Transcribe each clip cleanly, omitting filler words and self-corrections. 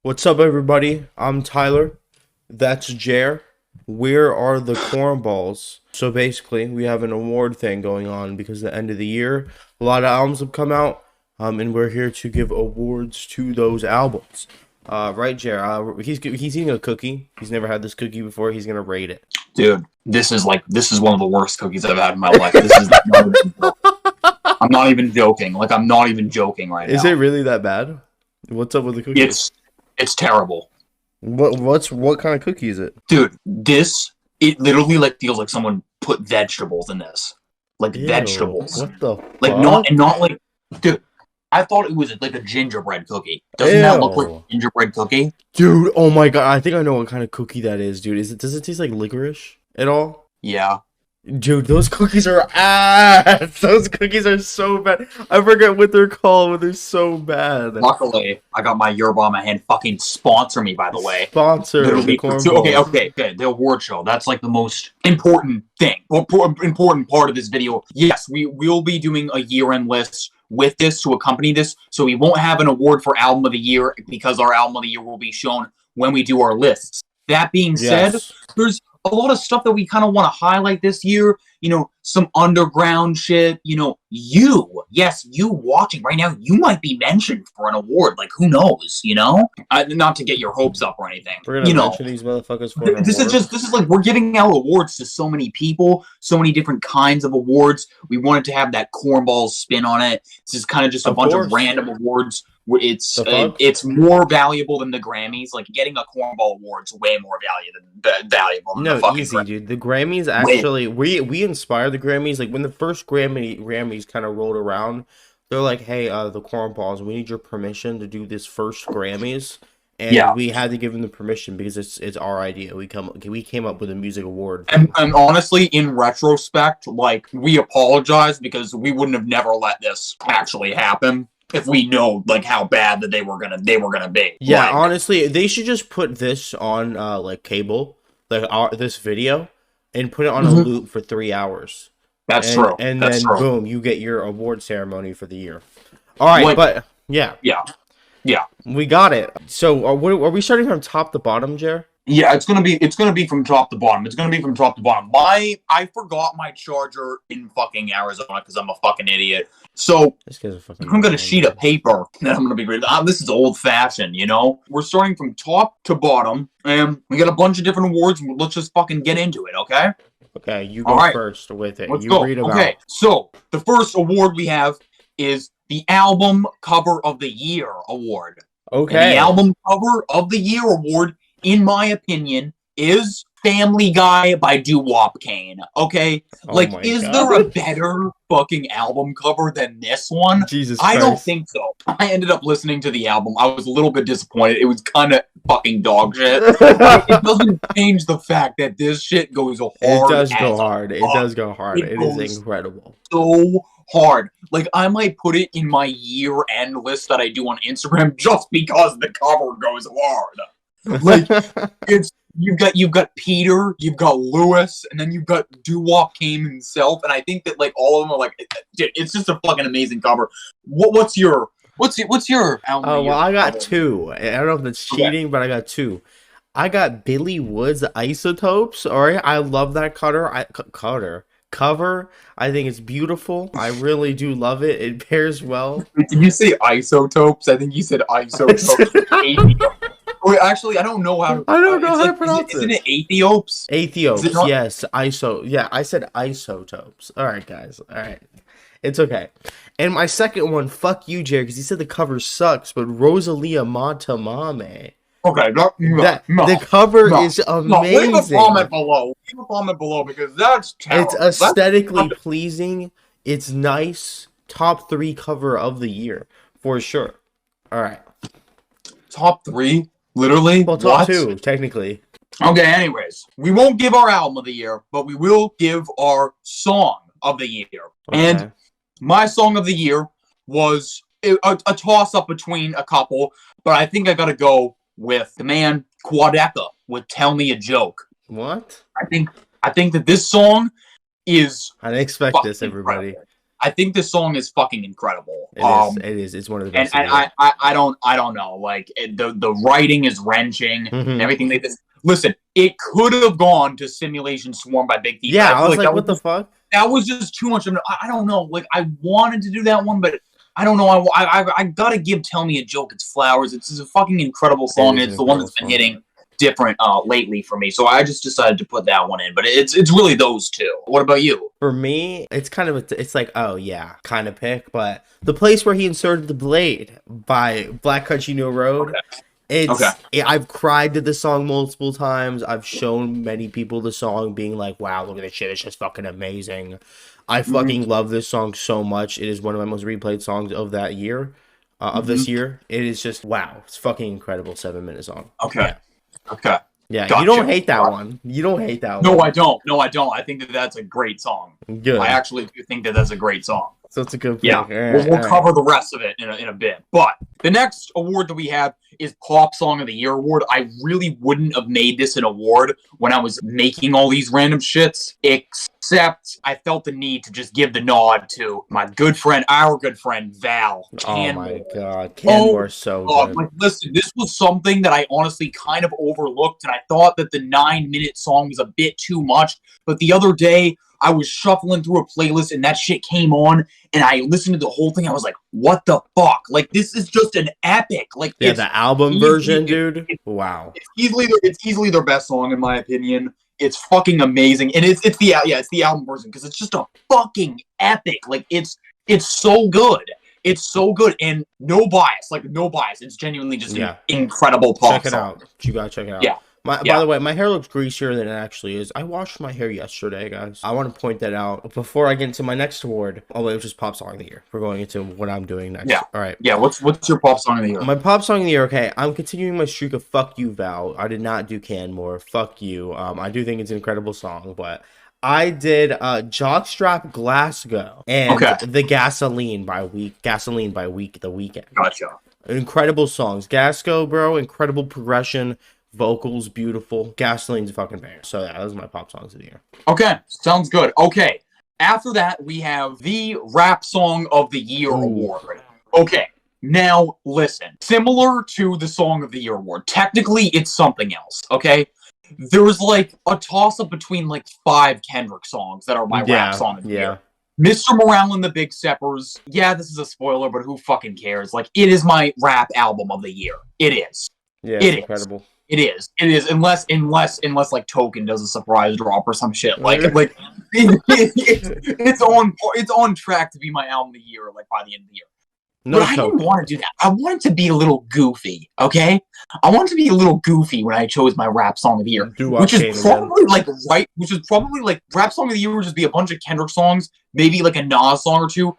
What's up, everybody? I'm Tyler. That's Jer. Where are the cornballs? So basically, we have an award thing going on because at the end of the year, a lot of albums have come out, and we're here to give awards to those albums. Right, Jer? He's eating a cookie. He's never had this cookie before. He's gonna rate it. Dude, this is one of the worst cookies I've had in my life. This is I'm not even joking. Like, I'm not even joking right now. Is it really that bad? What's up with the cookie? It's terrible. What kind of cookie is it? Dude, it literally feels like someone put vegetables in this. Like, Ew, vegetables. What the like fuck? not like, dude, I thought it was like a gingerbread cookie. Doesn't that look like a gingerbread cookie? Dude, oh my god, I think I know what kind of cookie that is, dude. Does it taste like licorice at all? Yeah. Dude, those cookies are ass. Those cookies are so bad. I forget what they're called, but they're so bad. Luckily, I got my yerba on my hand. Fucking sponsor me, by the way. Sponsor the Okay. The award show. That's like the most important thing. Important part of this video. Yes, we will be doing a year-end list with this to accompany this. So we won't have an award for album of the year because our album of the year will be shown when we do our lists. That being said, there's a lot of stuff that we kind of want to highlight this year. You know, some underground shit. You know, you watching right now, you might be mentioned for an award. Like, who knows? You know, not to get your hopes up or anything. We're gonna mention these motherfuckers for an this award. is like we're giving out awards to so many people, so many different kinds of awards. We wanted to have that cornball spin on it. This is kind of just a bunch of random awards. It's more valuable than the Grammys. Like, getting a cornball award's way more valuable than the fucking easy, dude. The Grammys actually, we inspired the Grammys. Like, when the first Grammys kind of rolled around, they're like, "Hey, the cornballs, we need your permission to do this first Grammys." And we had to give them the permission because it's our idea. We came up with a music award. And honestly, in retrospect, like, we apologize because we wouldn't have never let this actually happen if we know like how bad that they were gonna be. Yeah, like, honestly, they should just put this on like cable, like this video, and put it on a loop for 3 hours. That's true. And then boom, you get your award ceremony for the year. All right, like, but yeah, we got it. So are we starting from top to bottom, Jer? Yeah, it's gonna be from top to bottom. I forgot my charger in fucking Arizona because I'm a fucking idiot. So I'm gonna sheet of paper that I'm gonna be reading. This is old fashioned, you know. We're starting from top to bottom, and we got a bunch of different awards. Let's just fucking get into it, okay? Okay, you go first with it. Let's go. Okay, so the first award we have is the Album Cover of the Year award. Okay, and the Album Cover of the Year award, in my opinion, is Family Guy by Doo-Wop Kane. Okay? Is there a better fucking album cover than this one? Jesus Christ. I don't think so. I ended up listening to the album. I was a little bit disappointed. It was kind of fucking dog shit. It doesn't change the fact that this shit goes hard. It does go hard. It does go hard. It is incredible. So hard. Like, I might put it in my year-end list that I do on Instagram just because the cover goes hard. Like, you've got Peter, you've got Lewis, and then you've got Doo-Wop Kane himself, and I think that like all of them are like, dude, it's just a fucking amazing cover. What's your album? Oh well, I got two. I don't know if that's cheating, but I got two. I got Billy Wood's Isotopes. All right, I love that cover. I think it's beautiful. I really do love it. It pairs well. Did you say isotopes? I think you said isotopes. Wait, actually, I don't know how to pronounce it. Isn't it Aethiopes? Aethiopes, yes. Yeah, I said isotopes. All right, guys. All right. It's okay. And my second one, fuck you, Jerry, because he said the cover sucks, but Rosalia Matamame. Okay, the cover is amazing. Leave a comment below because that's terrible. It's aesthetically pleasing. It's nice. Top 3 cover of the year, for sure. All right. Top 3? Literally? Well, top 2, technically. Okay, anyways. We won't give our album of the year, but we will give our song of the year. Okay. And my song of the year was a toss-up between a couple, but I think I gotta go with the man Quadeca with Tell Me a Joke. What? I think that this song is... I didn't expect this, everybody. Incredible. I think this song is fucking incredible. It is. It's one of the best. And I don't know. Like the writing is wrenching and everything like this. Listen, it could have gone to Simulation Swarm by Big Thief. Yeah, I was like, what the fuck? That was just too much. I don't know. Like, I wanted to do that one, but I don't know. I gotta give Tell Me a Joke It's Flowers. It's a fucking incredible song. It's the one that's been hitting different lately for me. So I just decided to put that one in. But it's really those two. What about you? For me, it's kind of it's like, oh yeah, kind of pick. But The Place Where He Inserted the Blade by Black Country New Road. Okay. I've cried to this song multiple times. I've shown many people the song, being like, wow, look at this shit, it's just fucking amazing. I fucking love this song so much. It is one of my most replayed songs of that year, of this year. It is just, wow, it's fucking incredible 7-minute song. Okay. Okay. Yeah, gotcha. You don't hate that one. You don't hate that one. No, I don't. I think that's a great song. Good. I actually do think that's a great song. So it's a good pick. Yeah, we'll cover the rest of it in a bit. But the next award that we have is Pop Song of the Year award. I really wouldn't have made this an award when I was making all these random shits, except I felt the need to just give the nod to my good friend, our good friend, Val. Oh my god, Canmore is so good. Like, listen, this was something that I honestly kind of overlooked, and I thought that the 9-minute song was a bit too much, but the other day, I was shuffling through a playlist and that shit came on and I listened to the whole thing. I was like, what the fuck? Like, this is just an epic. Like, yeah, the album version, dude. Wow. It's easily their best song in my opinion. It's fucking amazing. And it's the album version because it's just a fucking epic. Like, it's so good. It's so good and no bias. Like, no bias. It's genuinely just an incredible pop Check it song. out. You gotta check it out. Yeah. By the way, my hair looks greasier than it actually is. I washed my hair yesterday, guys. I want to point that out before I get into my next award. Oh, wait, it was just Pop Song of the Year. We're going into what I'm doing next. Yeah. All right. Yeah, what's your Pop Song of the Year? My Pop Song of the Year, okay. I'm continuing my streak of fuck you, Val. I did not do Canmore. Fuck you. I do think it's an incredible song, but I did Jockstrap Glasgow and The Gasoline by The Weeknd. Gotcha. Incredible songs. Gasco, bro, incredible progression. Vocals, beautiful. Gasoline's a fucking banger. So yeah, those are my pop songs of the year. Okay, sounds good. Okay, after that, we have the Rap Song of the Year award. Okay, now listen. Similar to the Song of the Year award, technically it's something else, okay? There was like a toss-up between like 5 Kendrick songs that are my Rap Song of the Year. Mr. Morale and the Big Steppers, yeah, this is a spoiler, but who fucking cares? Like, it is my rap album of the year. It is. Yeah, it's incredible. It is, unless like Token does a surprise drop or some shit. Like it's on track to be my album of the year, like by the end of the year. No, but I didn't want to do that. I wanted to be a little goofy, okay? I wanted to be a little goofy when I chose my rap song of the year, which is probably like rap song of the year would just be a bunch of Kendrick songs, maybe like a Nas song or two,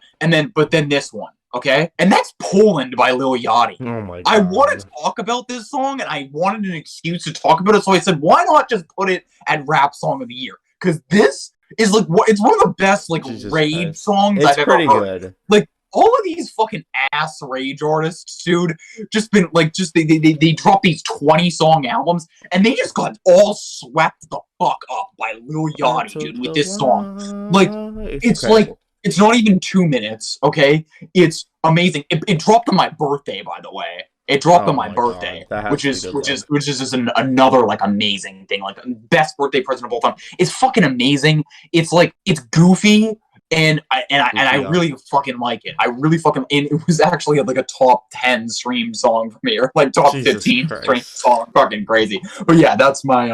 but then this one. Okay, and that's Poland by Lil Yachty. Oh my god! I want to talk about this song, and I wanted an excuse to talk about it, so I said, "Why not just put it at Rap Song of the Year?" Because this is like it's one of the best like rage songs I've ever heard. Good. Like all of these fucking ass rage artists, dude, they drop these 20-song albums, and they just got all swept the fuck up by Lil Yachty, dude, with this song. Like it's like. It's not even 2 minutes, okay? It's amazing. It dropped on my birthday, by the way. It dropped on my birthday, which is just another like amazing thing, like best birthday present of all time. It's fucking amazing. It's like it's goofy, and I really fucking like it. I really fucking and it was actually like a top 10 streamed song for me, or like top 15 streamed song. Fucking crazy. But yeah, it's not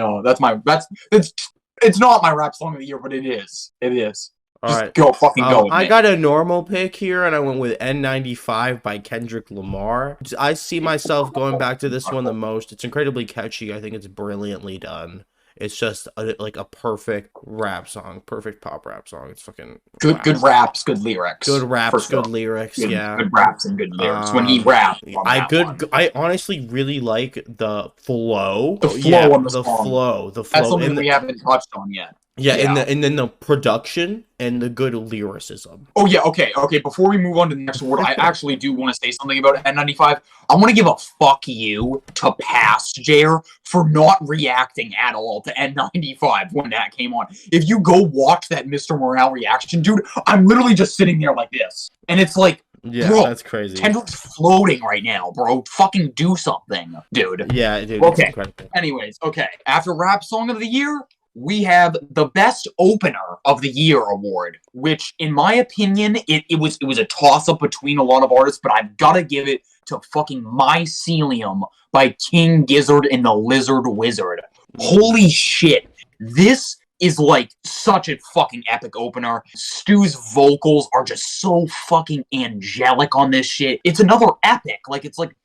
my rap song of the year, but it is. It is. Just go with I got a normal pick here, and I went with N95 by Kendrick Lamar. I see myself going back to this one the most. It's incredibly catchy. I think it's brilliantly done. It's just like a perfect rap song, perfect pop rap song. It's fucking good raps, good lyrics. Good raps, good lyrics. Good raps and good lyrics. When he raps, I honestly really like the flow. The flow on the flow. That's something we haven't touched on yet. Yeah, and then the production and the good lyricism. Oh yeah, okay. Before we move on to the next award, I actually do want to say something about N95. I want to give a fuck you to Past Jair for not reacting at all to N95 when that came on. If you go watch that Mr. Morale reaction, dude, I'm literally just sitting there like this, and it's like, yeah, bro, that's crazy. Kendrick's floating right now, bro. Fucking do something, dude. Yeah, dude. Okay. Anyways, okay. After Rap Song of the Year, we have the Best Opener of the Year award, which, in my opinion, it was a toss-up between a lot of artists, but I've got to give it to fucking Mycelium by King Gizzard and the Lizard Wizard. Holy shit. This is like such a fucking epic opener. Stu's vocals are just so fucking angelic on this shit. It's another epic. It's like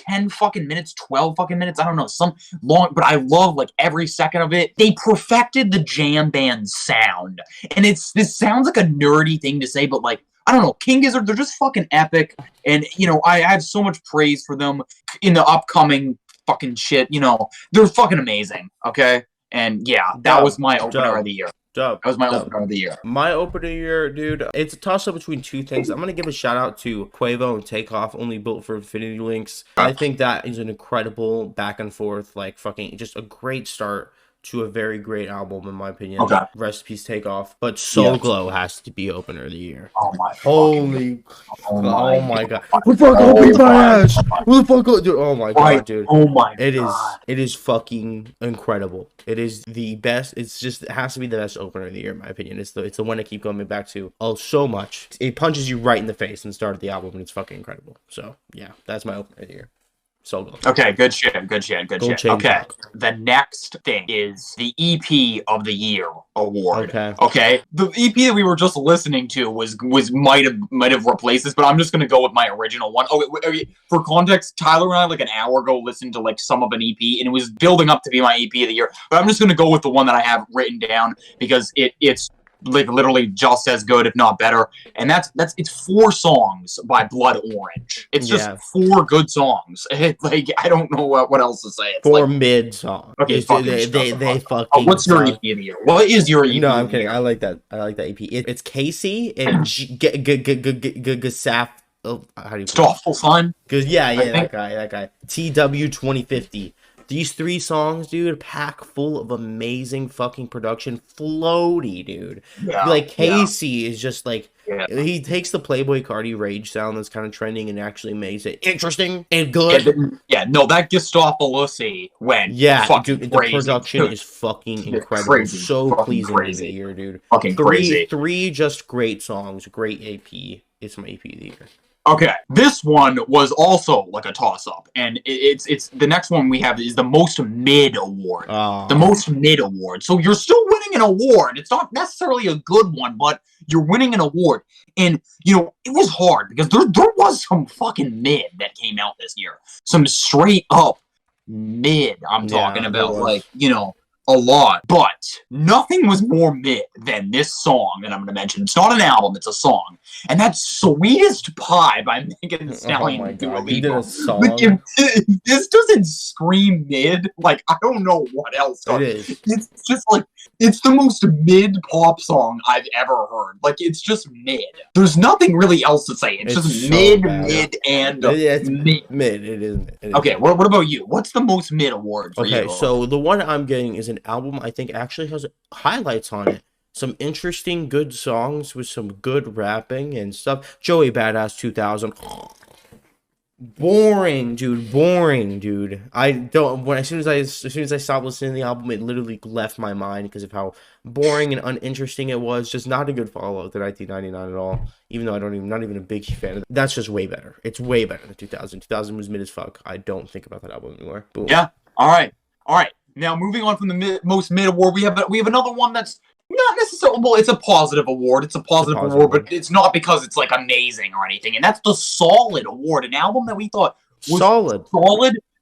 10 fucking minutes, 12 fucking minutes. I don't know, some long, but I love like every second of it. They perfected the jam band sound. And this sounds like a nerdy thing to say, but like, I don't know, King Gizzard, they're just fucking epic. And, you know, I have so much praise for them in the upcoming fucking shit. You know, they're fucking amazing, okay? And yeah, that was my opener of the year. That was my opener of the year. My opener of the year, dude, it's a toss-up between two things. I'm going to give a shout-out to Quavo and Takeoff, only built for Infinity Links. I think that is an incredible back-and-forth, like, fucking, just a great start to a very great album, in my opinion. Okay. Rest in peace, Takeoff. But Soul Glow has to be opener of the year. Oh my Holy oh my god. Who the fuck will beat my ass? Who the fuck will dude? Oh my god, dude. Oh my god. It is fucking incredible. It is the best. It has to be the best opener of the year, in my opinion. It's the one I keep going back to so much. It punches you right in the face and started the album, and it's fucking incredible. So yeah, that's my opener of the year. So good. Okay, good shit. Okay, the next thing is the EP of the Year award. Okay. The EP that we were just listening to might have replaced this, but I'm just gonna go with my original one. Okay, for context, Tyler and I like an hour ago listened to like some of an EP, and it was building up to be my EP of the year. But I'm just gonna go with the one that I have written down because it's like literally just as good, if not better. And it's 4 songs by Blood Orange. It's just 4 good songs. Like, I don't know what else to say. It's 4 mid songs. Okay, they fucking. What's your EP of the year? What is your EP? No, I'm kidding. I like that EP. It's Casey and Gasaf. Oh, how do you? Stoffel Fun. Because that guy. TW 2050. These 3 songs, dude, pack full of amazing fucking production. Floaty, dude. Yeah, like, Casey is just like, he takes the Playboy Cardi rage sound that's kind of trending and actually makes it interesting and good. That Gestapolusy went fucking dude, crazy. The production is fucking incredible. Crazy. So fucking pleasing crazy. to the ear, dude. Fucking crazy. 3 just great songs, great AP. It's my AP of the year. Okay, this one was also like a toss-up, and it's the next one we have is the Most Mid Award. The Most Mid Award. So you're still winning an award. It's not necessarily a good one, but you're winning an award. And, you know, it was hard because there was some fucking mid that came out this year. Some straight up mid, I'm talking about, like, you know, a lot. But nothing was more mid than this song that I'm going to mention. It's not an album, it's a song. And that's Sweetest Pie by Megan Thee Stallion. Oh my god, you did a song? If this doesn't scream mid, like, I don't know what else does. It is. It's just like, it's the most mid pop song I've ever heard. Like, it's just mid. There's nothing really else to say. It's just so mid, and mid. It is. Okay, what about you? What's the most mid award for you? Okay, so the one I'm getting is an album I think actually has highlights on it. Some interesting, good songs with some good rapping and stuff. Joey Badass 2000. Boring, dude. I don't. As soon as I stopped listening to the album, it literally left my mind because of how boring and uninteresting it was. Just not a good follow to 1999 at all. Even though not even a big fan of it. That's just way better. It's way better than 2000. 2000 was mid as fuck. I don't think about that album anymore. Boom. Yeah. All right. Now moving on from the most mid award, we have another one that's not necessarily, well, it's a positive award. It's a positive award, but it's not because it's like amazing or anything. And that's the Solid Award, an album that we thought was solid,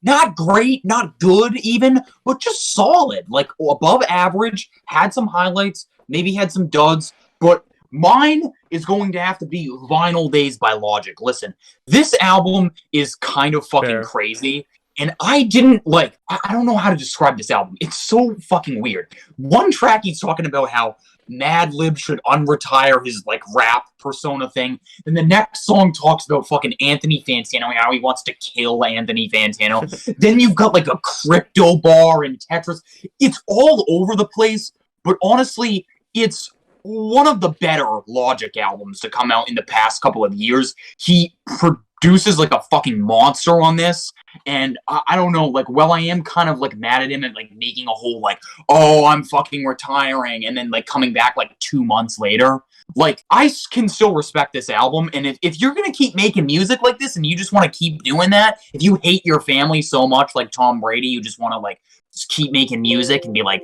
not great, not good even, but just solid, like above average, had some highlights, maybe had some duds, but mine is going to have to be Vinyl Days by Logic. Listen, this album is kind of fucking crazy. And I didn't like, I don't know how to describe this album. It's so fucking weird. One track he's talking about how Madlib should unretire his like rap persona thing. Then the next song talks about fucking Anthony Fantano, how he wants to kill Anthony Fantano. Then you've got like a crypto bar and Tetris. It's all over the place, but honestly, it's one of the better Logic albums to come out in the past couple of years. He produces like a fucking monster on this, and I don't know, like, well, I am kind of like mad at him and like making a whole like, oh, I'm fucking retiring, and then like coming back like 2 months later. Like, I can still respect this album, and if you're gonna keep making music like this and you just want to keep doing that, if you hate your family so much like Tom Brady, you just want to like just keep making music and be like,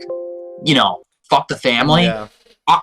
you know, fuck the family. Yeah.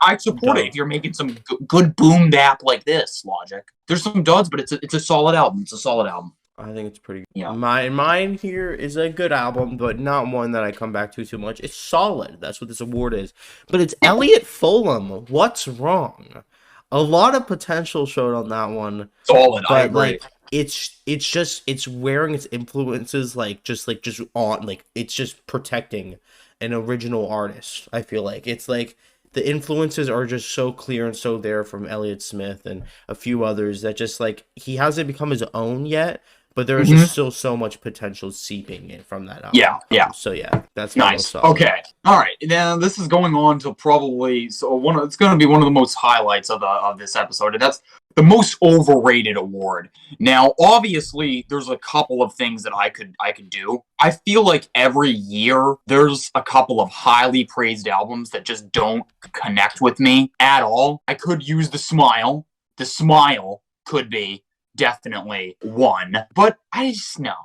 I support it if you're making some good boom bap like this, Logic. There's some duds, but it's a solid album. It's a solid album. I think it's pretty good. Yeah. Mine here is a good album, but not one that I come back to too much. It's solid. That's what this award is. But it's Elliot Fulham. What's wrong? A lot of potential showed on that one. Solid, but I agree. like it's wearing its influences just on, like, it's just protecting an original artist. I feel like it's like the influences are just so clear and so there from Elliott Smith and a few others that just like he hasn't become his own yet, but there's just still so much potential seeping in from that album. Yeah. So yeah, that's nice. Okay. All right. Now this is going on to probably it's going to be one of the most highlights of this episode, and that's the most overrated award. Now, obviously, there's a couple of things that I could do. I feel like every year there's a couple of highly praised albums that just don't connect with me at all. I could use The Smile. The Smile could be definitely one, but I just no.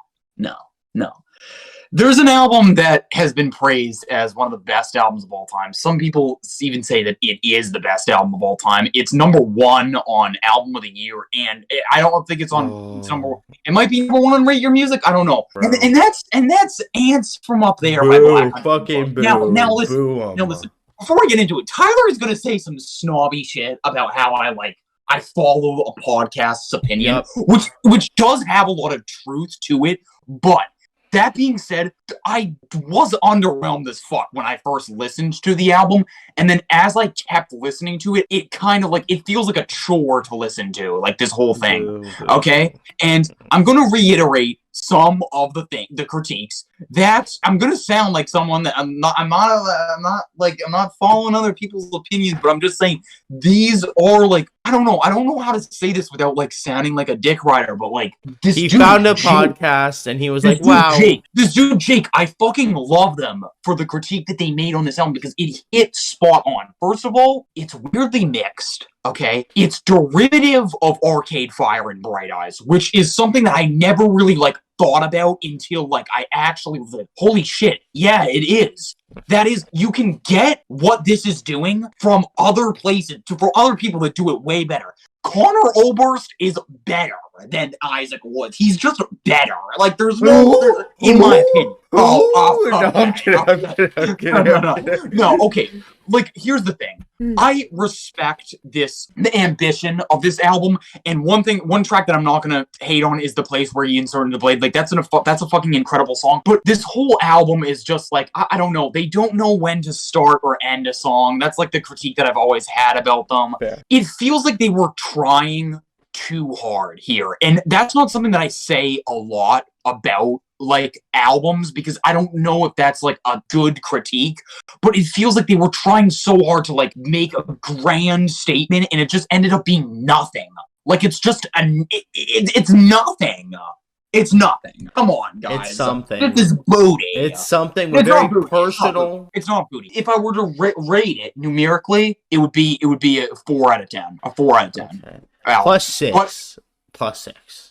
There's an album that has been praised as one of the best albums of all time. Some people even say that it is the best album of all time. It's number one on Album of the Year, and I don't think it's on number. It might be number one on Rate Your Music. I don't know. And that's Ants from Up There. Boo, fucking boo. Now listen. Before we get into it, Tyler is going to say some snobby shit about how I follow a podcast's opinion, which does have a lot of truth to it, but. That being said, I was underwhelmed as fuck when I first listened to the album, and then as I kept listening to it, it kind of like, it feels like a chore to listen to, like this whole thing, okay? And I'm going to reiterate some of the critiques that I'm going to sound like someone that I'm not following other people's opinions, but I'm just saying these are like, I don't know how to say this without like sounding like a dick rider, but like this he found a podcast and he was like, wow, this dude Jake, I fucking love them for the critique that they made on this album because it hit spot on. First of all, it's weirdly mixed. Okay, it's derivative of Arcade Fire and Bright Eyes, which is something that I never really like thought about until like I actually was like, holy shit, yeah, it is. That is, you can get what this is doing from other places, for other people that do it way better. Connor Oberst is better than Isaac Woods. He's just better. Like, there's no, in my opinion. I'm kidding. No, okay. Like, here's the thing. I respect the ambition of this album, and one track that I'm not gonna hate on is The Place Where You Inserted the Blade. Like, that's a fucking incredible song. But this whole album is just like, I don't know. They don't know when to start or end a song. That's like the critique that I've always had about them. Yeah. It feels like they were trying too hard here, and that's not something that I say a lot about like albums because I don't know if that's like a good critique, but it feels like they were trying so hard to like make a grand statement and it just ended up being nothing. Like it's just it's nothing. It's nothing. Come on, guys. It's something. This is booty. It's something. It's very personal. It's not booty. If I were to rate it numerically, it would be a 4 out of 10. A 4 out of 10. Okay. Plus 6. Plus 6.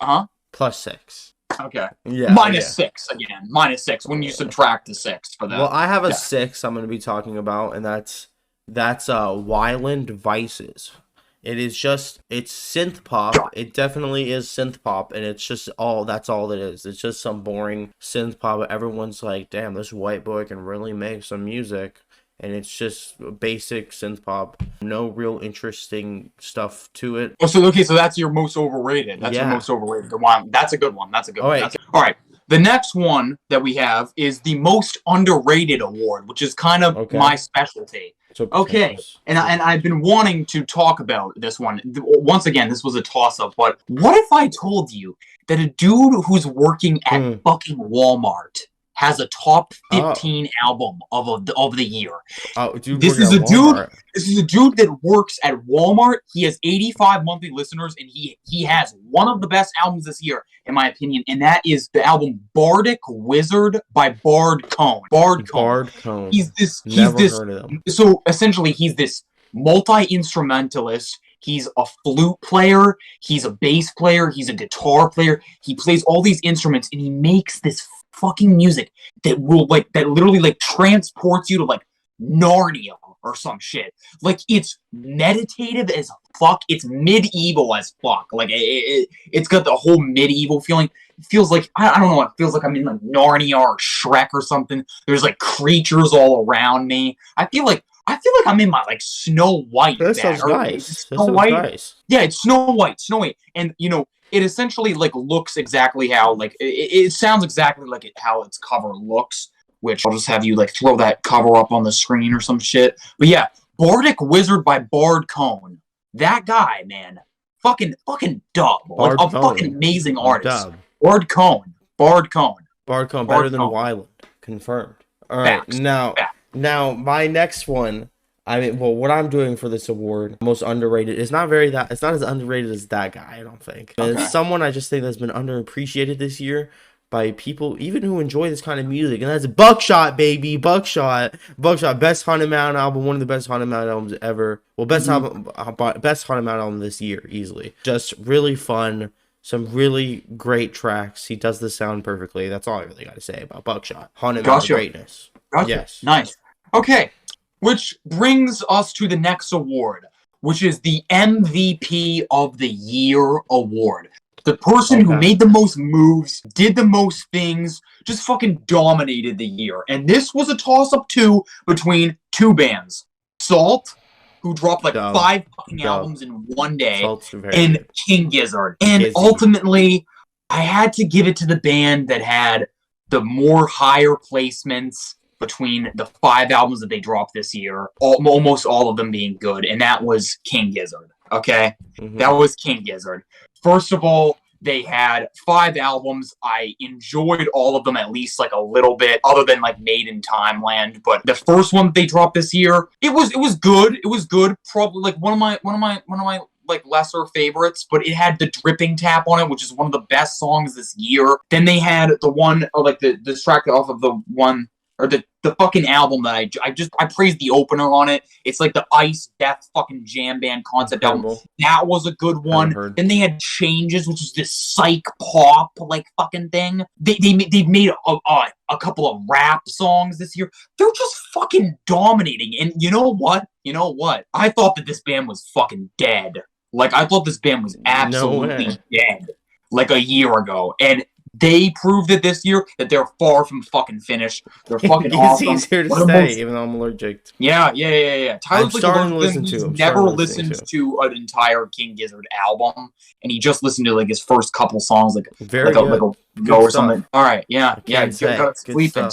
Plus 6. Okay. Yeah. Minus 6 again. Minus 6 when you subtract the 6 for that. Well, I have a 6 I'm going to be talking about, and that's Wyland Vices. It's synth pop. It definitely is synth pop, and it's just that's all it is. It's just some boring synth pop. Everyone's like, damn, this white boy can really make some music. And it's just basic synth pop. No real interesting stuff to it. Oh, so that's your most overrated. That's your most overrated. That's a good one. All right. The next one that we have is the most underrated award, which is kind of my specialty. Okay, and I've been wanting to talk about this one. Once again, this was a toss-up, but what if I told you that a dude who's working at fucking Walmart has a top 15 album of the year? This is a dude that works at Walmart. He has 85 monthly listeners, and he has one of the best albums this year, in my opinion, and that is the album Bardic Wizard by Bard Cone. Bard Cone. He's this. Heard of him. So essentially, he's this multi-instrumentalist. He's a flute player. He's a bass player. He's a guitar player. He plays all these instruments, and he makes this fucking music that literally transports you to Narnia or some shit. It's meditative as fuck. It's medieval as fuck. It's got the whole medieval feeling. It feels like I don't know. It feels like I'm in Narnia or Shrek or something. There's creatures all around me. I feel like I'm in my Snow White. That sounds nice. Snow White. Nice. Yeah, it's Snow White. And it essentially looks exactly how it sounds exactly how its cover looks, which I'll just have you throw that cover up on the screen or some shit. But yeah, Bardic Wizard by Bard Cone. That guy, man, fucking dub. A fucking amazing artist. Dub. Bard Cone, better than Wyland. Confirmed. All right, Facts. Now my next one. What I'm doing for this award, most underrated, it's not as underrated as that guy, I don't think. Okay. It's someone I just think that's been underappreciated this year by people even who enjoy this kind of music, and that's Buckshot, baby. Buckshot, best Haunted Mountain album, one of the best Haunted Mountain albums ever. Well, best Haunted Mountain album this year, easily. Just really fun, some really great tracks. He does the sound perfectly. That's all I really got to say about Buckshot. Haunted Mountain greatness. Gotcha. Yes. Nice. Okay. Which brings us to the next award, which is the MVP of the Year award. The person who made the most moves, did the most things, just fucking dominated the year. And this was a toss-up too between two bands. Salt, who dropped 5 fucking albums in one day, and King Gizzard. And ultimately, I had to give it to the band that had the more higher placements between the 5 albums that they dropped this year, almost all of them being good, and that was King Gizzard, okay? That was King Gizzard. First of all, they had 5 albums. I enjoyed all of them at least a little bit, other than Made in Timeland. But the first one they dropped this year, it was good. It was good. Probably one of my lesser favorites, but it had the Dripping Tap on it, which is one of the best songs this year. Then they had the one, or the track off of the one, or the fucking album that I praised the opener on it. It's the Ice Death fucking jam band concept album. That was a good one. Then they had Changes, which is this psych pop fucking thing. They've made a couple of rap songs this year. They're just fucking dominating. And you know what? I thought that this band was fucking dead. I thought this band was absolutely dead a year ago. And they proved it this year that they're far from fucking finished. They're fucking awesome. It's easier to say, even though I'm allergic. Yeah. Tyler's he's never listened to an entire King Gizzard album, and he just listened to his first couple songs, a go or something. All right, sleeping.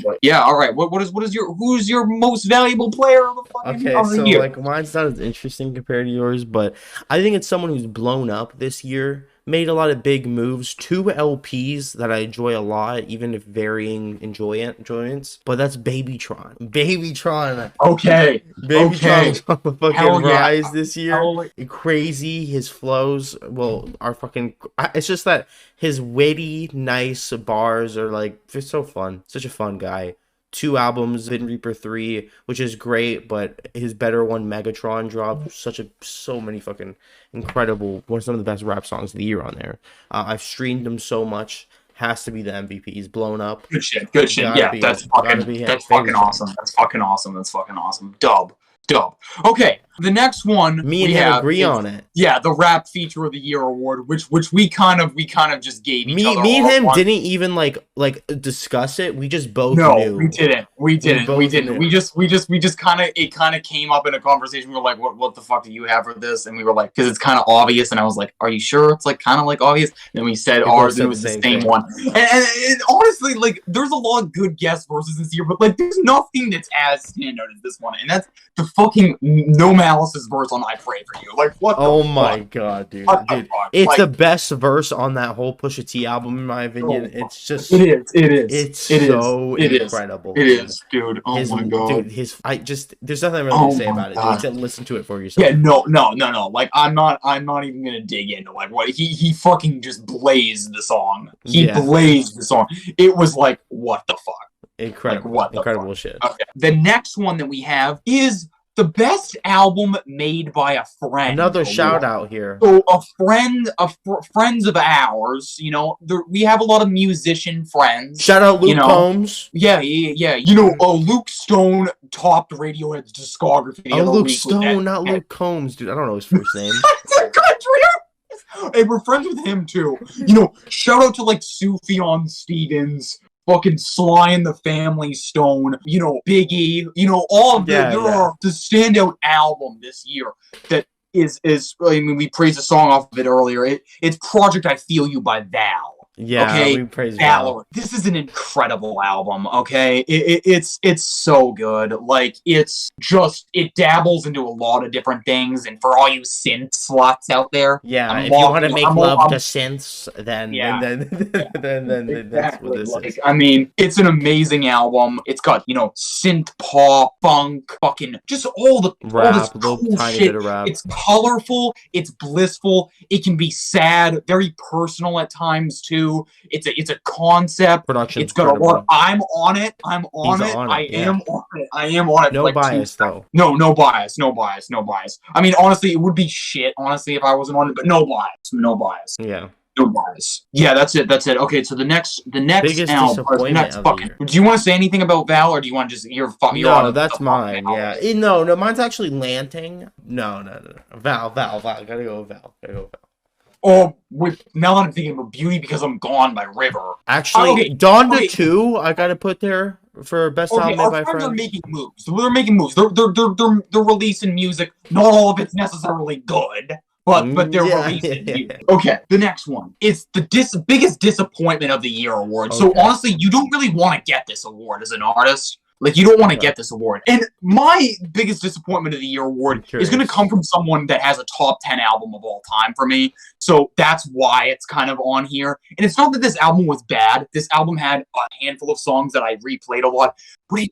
But yeah, all right. Who's your most valuable player of the fucking of the year? Mine's not as interesting compared to yours, but I think it's someone who's blown up this year. Made a lot of big moves, 2 LPs that I enjoy a lot, even if varying enjoyments. But that's Babytron. Okay. Babytron's on the fucking rise this year. Crazy. His flows, are fucking. It's just that his witty, nice bars are just so fun. Such a fun guy. 2 albums, Vin Reaper 3, which is great, but his better one, Megatron, dropped so many fucking incredible, some of the best rap songs of the year on there. I've streamed him so much. Has to be the MVP. He's blown up. Good shit. Yeah, that's fucking awesome. Dub. Okay, the next one me and him agree on it. Yeah, the Rap Feature of the Year award, which we kind of just gave each other. Me and him didn't even discuss it. We just both knew. We We didn't. both We didn't. knew. We just kind of, it kind of came up in a conversation. We were like, what the fuck do you have for this? And we were like, because it's kind of obvious. And I was like, are you sure it's like kind of like obvious? And then we said ours, and it was the same one. And honestly, like, there's a lot of good guest verses this year, but like, there's nothing that's as standout as this one. And that's the fucking No Malice's verse on "I Pray for You." Like, what? Oh my god, dude! It's like, the best verse on that whole Pusha T album, in my opinion. It's just, it is. It's so incredible. It is, dude. Oh my god, dude. There's nothing really to say about it. You have to listen to it for yourself. Yeah, no. Like, I'm not even gonna dig into like what he fucking just blazed the song. He blazed the song. It was like, what the fuck? Incredible, like, incredible shit. Okay. The next one that we have is the best album made by a friend. Another shout out here. So friends of ours, you know, we have a lot of musician friends. Shout out Luke Combs. Yeah. You know, Luke Stone topped Radiohead's discography. Luke Stone, not Luke Combs, dude. I don't know his first name. It's a country. Hey, we're friends with him too. You know, shout out to like Sufjan Stevens. Fucking Sly and the Family Stone, you know, Biggie, you know, all of there are the standout album this year that is I mean, we praised a song off of it earlier. It's Project I Feel You by Val. Yeah, okay? we praise Val. This is an incredible album, okay? It's so good. Like, it dabbles into a lot of different things, and for all you synth sluts out there, if you want to make love to synths, then exactly. That's what this is. I mean, it's an amazing album. It's got, you know, synth pop, funk, fucking just all this cool shit. It's colorful, it's blissful, it can be sad, very personal at times too. It's a concept. Production's it's got a lot. I'm on it. I am on it. No bias though. No bias. I mean, honestly, it would be shit. Honestly, if I wasn't on it, but no bias. Yeah. No bias. Yeah, that's it. Okay, so the next biggest disappointment of the year. Do you want to say anything about Val, or do you want to just No, that's mine. Yeah. No, mine's actually Lanting. No. Val. Gotta go with Val. Oh, now that I'm thinking about Beauty Because I'm Gone by River. Actually, Donda 2, I gotta put there for best album made by friends. They're making moves. They're making moves. They're releasing music. Not all of it's necessarily good, but they're releasing music. Okay, the next one is the biggest disappointment of the year award. Okay. So honestly, you don't really want to get this award as an artist. Like, you don't want to get this award. And my biggest disappointment of the year award is going to come from someone that has a top 10 album of all time for me. So that's why it's kind of on here. And it's not that this album was bad. This album had a handful of songs that I replayed a lot. But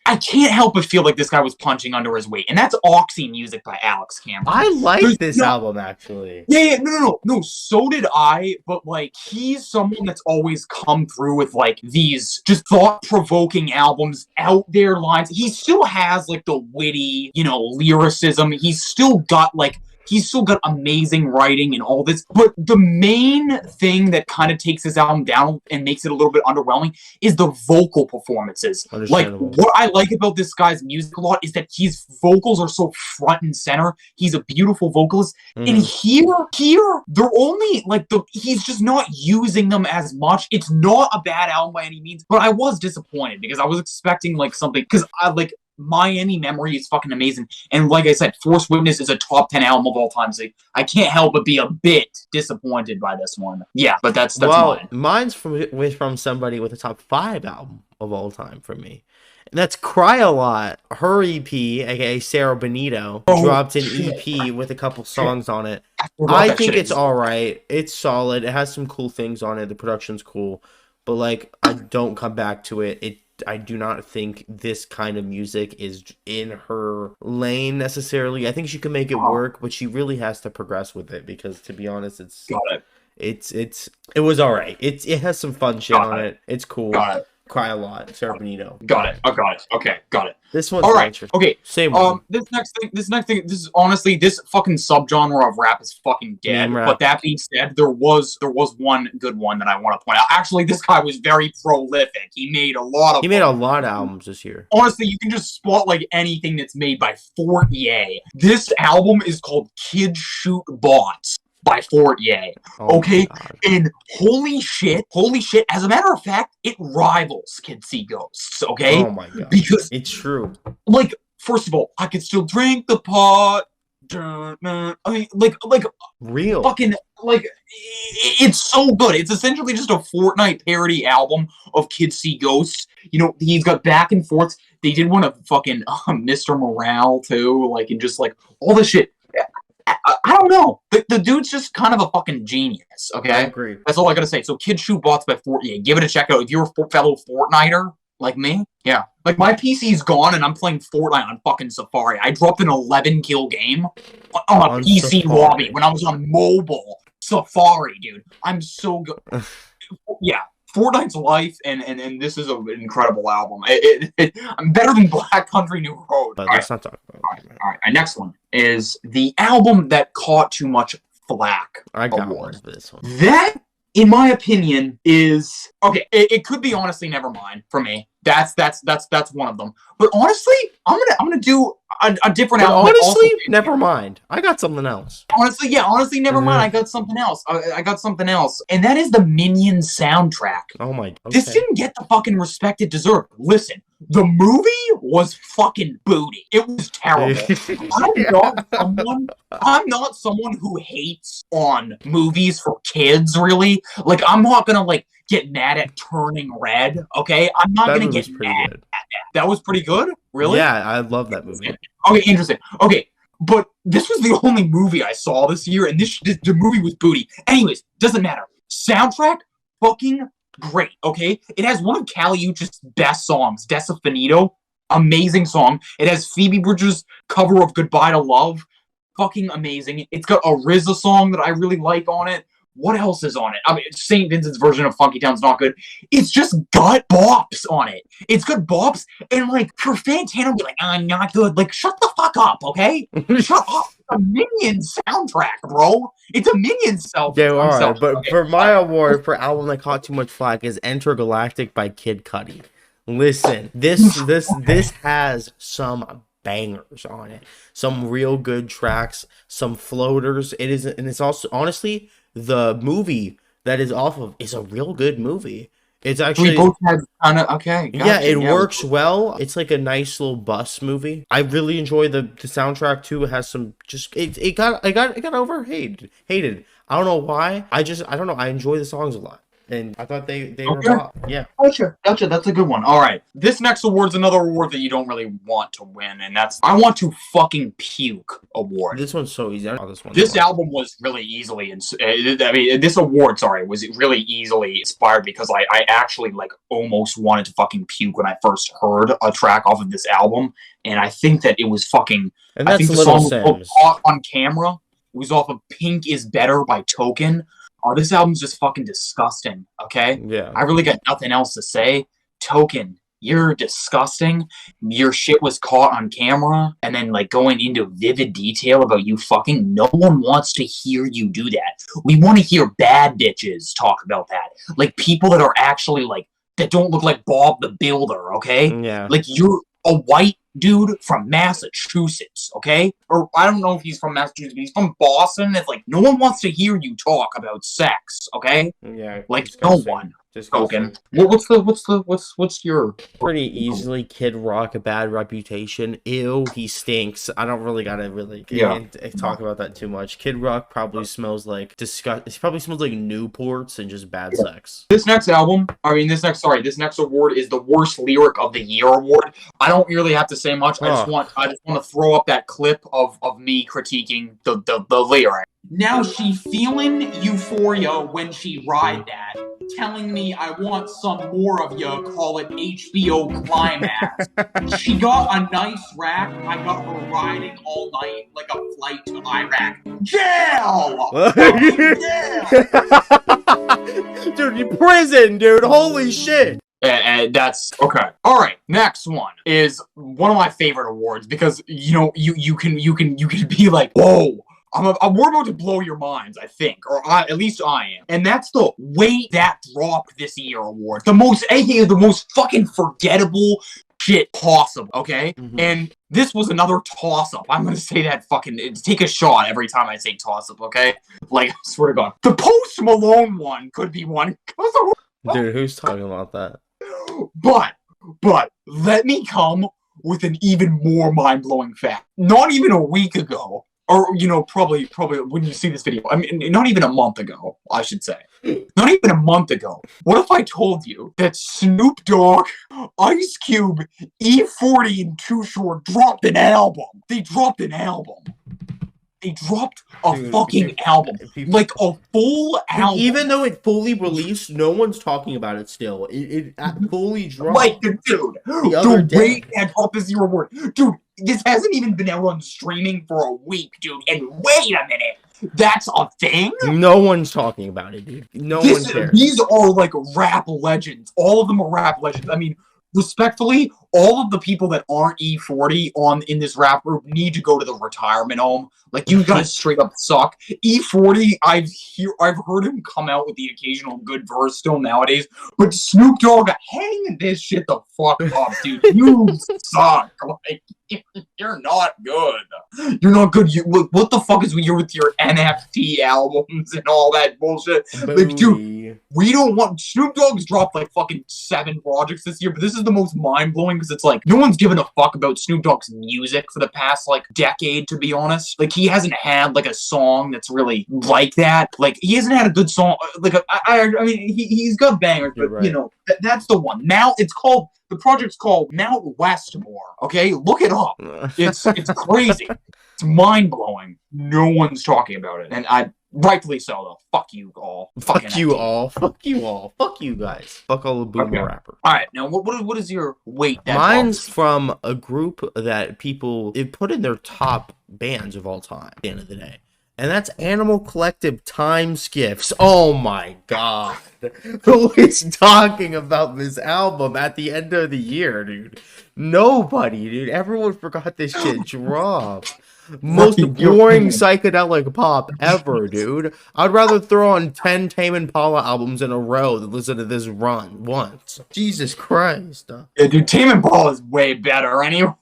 I can't help but feel like this guy was punching under his weight. And that's Oxy Music by Alex Cameron. I like this album, actually. Yeah, no, so did I. But, like, he's someone that's always come through with, like, these just thought-provoking albums, out there lines. He still has, like, the witty, you know, lyricism. He's still got amazing writing and all this. But the main thing that kind of takes this album down and makes it a little bit underwhelming is the vocal performances. Like, what I like about this guy's music a lot is that his vocals are so front and center. He's a beautiful vocalist. And here, they're only, like, he's just not using them as much. It's not a bad album by any means, but I was disappointed because I was expecting, like, something, because Miami Memory is fucking amazing. And like I said, Force Witness is a top 10 album of all time. So I can't help but be a bit disappointed by this one. Yeah, but that's mine. Mine's from somebody with a top 5 album of all time for me. And that's Cry a Lot. Her EP, aka Sarah Benito, dropped an EP with a couple songs on it. I think it's alright. It's solid. It has some cool things on it. The production's cool. But, like, I don't come back to it. I do not think this kind of music is in her lane necessarily. I think she can make it work, but she really has to progress with it because, to be honest, it was all right. It has some fun shit on it. It's cool. Got it. Cry a Lot, Sarah Benito. Got it. Okay, got it. This one's all right. Okay, same one. This next thing. This is honestly, this fucking subgenre of rap is fucking dead. But that being said, there was one good one that I want to point out. Actually, this guy was very prolific. He made a lot of albums this year. Honestly, you can just spot like anything that's made by Fort Ye. This album is called Kids Shoot Bots by Fortier. Oh Okay, and holy shit, as a matter of fact, it rivals Kids See Ghosts, okay? Oh my god. Because, it's true. like, first of all, I can still drink the pot. I mean, like, Real. fucking, like, it's so good. It's essentially just a Fortnite parody album of Kids See Ghosts. You know, he's got back and forths. They did one of fucking Mr. Morale, too, like, and just, like, all this shit. I don't know. The dude's just kind of a fucking genius, okay? I agree. That's all I gotta say. So, Kids Shoot Bots by Fortier. Give it a check out. If you're a fellow Fortniter, like me, yeah. Like, my PC's gone and I'm playing Fortnite on fucking Safari. I dropped an 11-kill game on a PC Safari. lobby when I was on mobile Safari, dude. I'm so good. Yeah. Fortnite's life, and this is an incredible album. I'm better than Black Country New Road. But let's not talk about it. All right. Our next one is the album that caught too much flack. I got award. one for this one. That, in my opinion, is okay. It could be honestly Nevermind for me. That's one of them. But honestly, I'm gonna do a different album. Honestly, Nevermind. I got something else. Honestly, Nevermind. I got something else. I got something else, and that is the Minions soundtrack. Oh my. Okay. This didn't get the fucking respect it deserved. Listen, the movie was fucking booty. It was terrible. I'm not someone who hates on movies for kids, really. Like, I'm not gonna, like, get mad at Turning Red, okay? I'm not gonna get mad at that. That was pretty good? Really? Yeah, I love that movie. Okay, interesting. Okay, but this was the only movie I saw this year, and the movie was booty. Anyways, doesn't matter. Soundtrack, fucking great, okay? It has one of Kali Uchis's best songs, Desafinito. Amazing song. It has Phoebe Bridgers' cover of Goodbye to Love. Fucking amazing. It's got a RZA song that I really like on it. What else is on it? I mean, St. Vincent's version of Funky Town's not good. It's just got bops on it. It's got bops, and, like, for Fantano to be like, I'm not good. Like, shut the fuck up, okay? Shut up. It's a Minions soundtrack, bro. It's a Minions soundtrack. Yeah, alright, but okay. for my award for album that caught too much flack is Intergalactic by Kid Cudi. Listen, this has some bangers on it. Some real good tracks, some floaters. It's also, honestly, the movie that is off of is a real good movie. It's actually, we both had kind of, okay. Gotcha. Yeah, it works well. It's like a nice little bus movie. I really enjoy the soundtrack too. It has some it got overhated. I don't know why. I don't know. I enjoy the songs a lot. And I thought they were pop. Yeah. Gotcha. That's a good one. All right. This next award's another award that you don't really want to win, and that's I Want to Fucking Puke award. This one's so easy. This album was really easily, this award, was really easily inspired because I actually, like, almost wanted to fucking puke when I first heard a track off of this album, and I think that it was fucking. And that's I think the Little song Sims. was caught on camera. It was off of Pink is Better by Token. Oh, this album's just fucking disgusting, okay? Yeah. I really got nothing else to say. Token, you're disgusting. Your shit was caught on camera. And then, like, going into vivid detail about you fucking, no one wants to hear you do that. We want to hear bad bitches talk about that. Like, people that are actually, like, that don't look like Bob the Builder, okay? Yeah. Like, you're a white dude from Massachusetts, okay? Or I don't know if he's from Massachusetts, but he's from Boston. It's like, no one wants to hear you talk about sex, okay? Yeah. Like, no one. Token. What's your pretty easily Kid Rock, A Bad Reputation. Ew, he stinks. I don't really gotta talk about that too much. Kid Rock probably smells like it probably smells like Newports and just bad sex. This next award is the Worst Lyric of the Year award. I don't really have to say much. I just want to throw up that clip of me critiquing the lyric. Now she feeling euphoria when she ride that. Telling me I want some more of ya, call it HBO Climax. She got a nice rack, I got her riding all night like a flight to Iraq. Jail! Jail! Dude, prison, dude, holy shit! That's okay. All right, next one is one of my favorite awards because, you know, you can be like, whoa, we're about to blow your minds, I think, or at least I am. And that's the Weight That Dropped This Year award. The most fucking forgettable, shit possible, okay? Mhm. And this was another toss-up. I'm gonna say that take a shot every time I say toss-up, okay? Like, I swear to God. The Post Malone one could be one. Dude, who's talking about that? But let me come with an even more mind-blowing fact. Not even a week ago, or probably when you see this video, I mean, not even a month ago, I should say. Not even a month ago. What if I told you that Snoop Dogg, Ice Cube, E40, and Too Short dropped an album? They dropped an album. They dropped a fucking album. Like a full album. Even though it fully released, no one's talking about it still. It fully dropped. Like, dude, the way that drop is your word. Dude, this hasn't even been out on streaming for a week, dude. And wait a minute. That's a thing? No one's talking about it, dude. No one cares. These are like rap legends. All of them are rap legends. I mean, respectfully, all of the people that aren't E40 in this rap group need to go to the retirement home. Like, you guys straight up suck. E40, I've heard him come out with the occasional good verse still nowadays, but Snoop Dogg, hang this shit the fuck up, dude. You suck. Like, you're not good. You're not good. What the fuck is with your NFT albums and all that bullshit? Like, dude, we don't want Snoop Dogg's dropped like fucking 7 projects this year, but this is the most mind-blowing because it's like no one's given a fuck about Snoop Dogg's music for the past like decade, to be honest. Like, he hasn't had like a song that's really like that. Like, he hasn't had a good song. Like, I mean, he's got bangers, but right. That's the one. Now the project's called Mount Westmore. Okay, look it up. It's crazy. It's mind-blowing. No one's talking about it, and rightfully so though. Fuck you all. Fuck you all. Fuck you all. Fuck you guys. Fuck all the boomer rapper. All right, now what is your weight? Mine's from a group that people put in their top bands of all time at the end of the day. And that's Animal Collective Time Skips. Oh my god. Who is talking about this album at the end of the year, dude? Nobody, dude. Everyone forgot this shit dropped. Most boring psychedelic pop ever, dude. I'd rather throw on 10 Tame Impala albums in a row than listen to this run once. Jesus Christ. Yeah, dude, Tame Impala is way better anyway.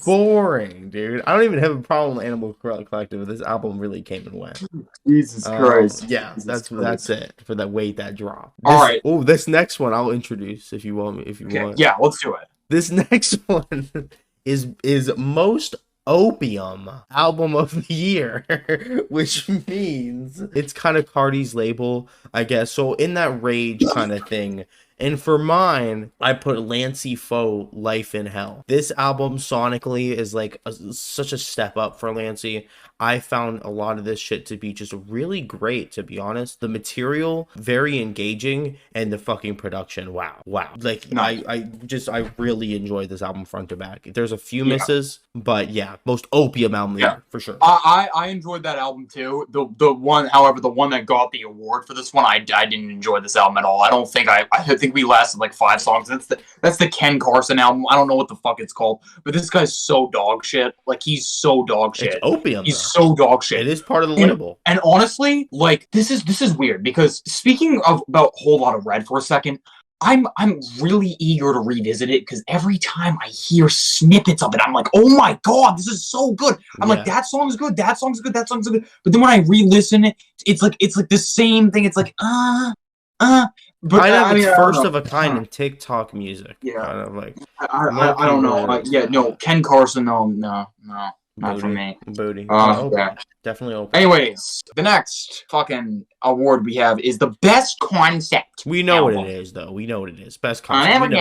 Boring, dude. I don't even have a problem with Animal Collective. This album really came and went. Jesus Christ. Yeah, that's it for that weight that drop. All right. Oh, this next one I'll introduce if you want. Want. Yeah, let's do it. This next one is most Opium album of the year, which means it's kind of Cardi's label, I guess. So in that rage kind of thing. And for mine, I put Lancey Foe, Life in Hell. This album sonically is like such a step up for Lancey. I found a lot of this shit to be just really great, to be honest. The material, very engaging, and the fucking production, wow. Like, nice. I really enjoyed this album front to back. There's a few misses, but yeah, most Opium album year, for sure. I enjoyed that album too. The one that got the award for this one, I didn't enjoy this album at all. I don't think I think we lasted like 5 songs. That's the Ken Carson album. I don't know what the fuck it's called, but this guy's so dog shit. Like, he's so dog shit. It's Opium. He's so dog shit. It is part of the label. And honestly, like, this is weird because speaking about Whole Lot of Red for a second, I'm really eager to revisit it because every time I hear snippets of it, I'm like, oh my god, this is so good. I'm like, that song's good, that song's good, that song's good. But then when I re-listen it, it's like the same thing. It's like, but I mean, it's first of a kind in TikTok music. Yeah, kind of like I don't know. Ken Carson, no, not for me. Booty. Yeah. Definitely open. Anyways, the next fucking award we have is the best concept. We know what it is, though. We know what it is. Best concept.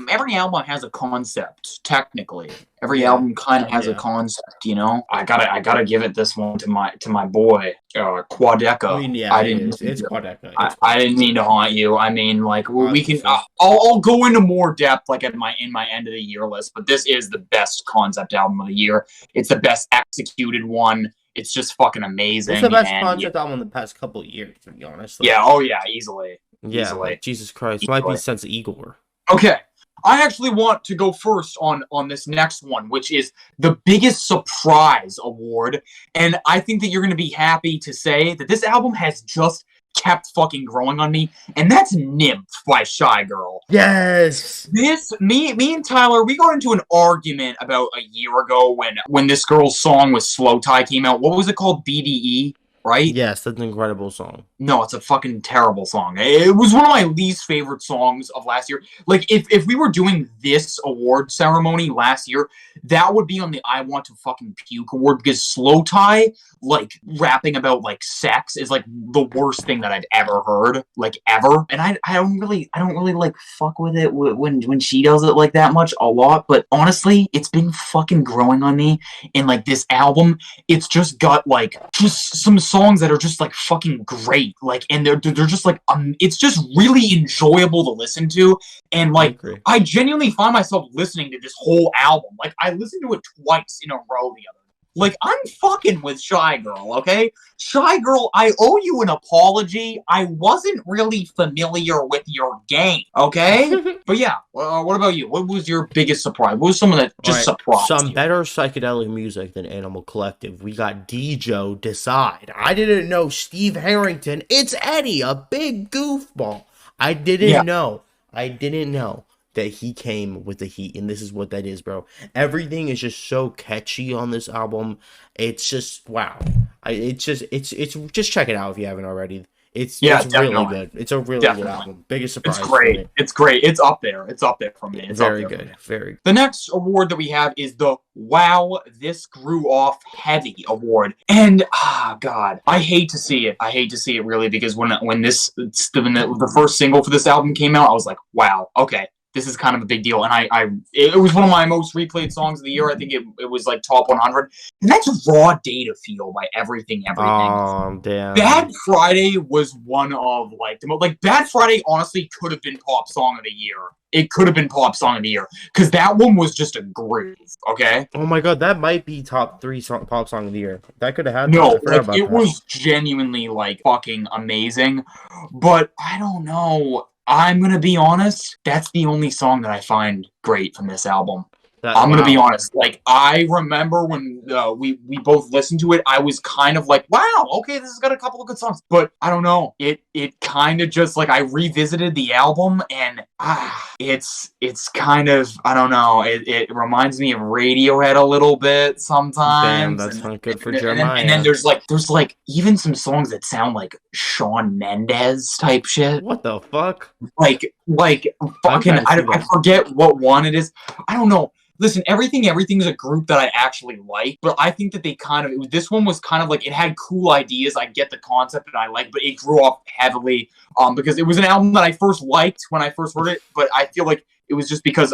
Every album has a concept. Technically, every album kind of has a concept. You know, I gotta give it this one to my boy, Quadeca. I mean, yeah, it's Quadeca. I didn't mean to haunt you. I mean, like, we can. I'll go into more depth, like, in my end of the year list. But this is the best concept album of the year. It's the best executed one. It's just fucking amazing. It's the best concept album in the past couple of years, to be honest. Like, yeah, easily. Yeah, easily. Like, Jesus Christ. Might be since Igor. Okay. I actually want to go first on this next one, which is the biggest surprise award. And I think that you're going to be happy to say that this album has just kept fucking growing on me, and that's Nymph by Shy Girl. Yes. Me and Tyler, we got into an argument about a year ago when this girl's song with Slow Tie came out. What was it called? BDE, right? Yes, that's an incredible song. No, it's a fucking terrible song. It was one of my least favorite songs of last year. Like, if we were doing this award ceremony last year, that would be on the I Want to Fucking Puke award, because Slow Tie, like, rapping about, like, sex is, like, the worst thing that I've ever heard. Like, ever. And I don't really, like, fuck with it when she does it, like, that much, a lot. But honestly, it's been fucking growing on me. And, like, this album, it's just got, like, just some songs that are just, like, fucking great. Like, and they're just, like, it's just really enjoyable to listen to. And, like, I genuinely find myself listening to this whole album. Like, I listened to it twice in a row the other day. Like, I'm fucking with Shy Girl, okay? Shy Girl, I owe you an apology. I wasn't really familiar with your game, okay? But yeah, what about you? What was your biggest surprise? What was someone that just surprised you? Some better psychedelic music than Animal Collective. We got Dijo, Decide. I didn't know Steve Harrington. It's Eddie, a big goofball. I didn't know that he came with the heat, and this is what that is, bro. Everything is just so catchy on this album. It's just wow. It's just check it out if you haven't already. It's really good. It's a really good album. Biggest surprise. It's great. It's great. It's up there. It's up there for me. It's very good. Very good. The next award that we have is the Wow, This Grew Off Heavy Award. And God, I hate to see it. I hate to see it really, because when the first single for this album came out, I was like, wow, okay. This is kind of a big deal, and it was one of my most replayed songs of the year. I think it was like top 100, and that's Raw Data Feel by Everything. Oh, damn. Bad Friday was one of Bad Friday honestly could have been pop song of the year. It could have been pop song of the year, because that one was just a groove. Okay. Oh my God, that might be top 3 pop song of the year. That could have had. No, it was genuinely like fucking amazing, but I don't know. I'm going to be honest, that's the only song that I find great from this album. I'm going to be honest. Like, I remember when we both listened to it, I was kind of like, wow, okay, this has got a couple of good songs. But I don't know. It kind of just, like, I revisited the album, and it's kind of, I don't know, it reminds me of Radiohead a little bit sometimes. Damn, that's not good for Jeremiah. And then there's even some songs that sound like Shawn Mendes type shit. What the fuck? Like fucking, I forget what one it is. I don't know. Listen, Everything's a group that I actually like, but I think that this one was kind of like, it had cool ideas. I get the concept and I like, but it grew off heavily because it was an album that I first liked when I first heard it, but I feel like it was just because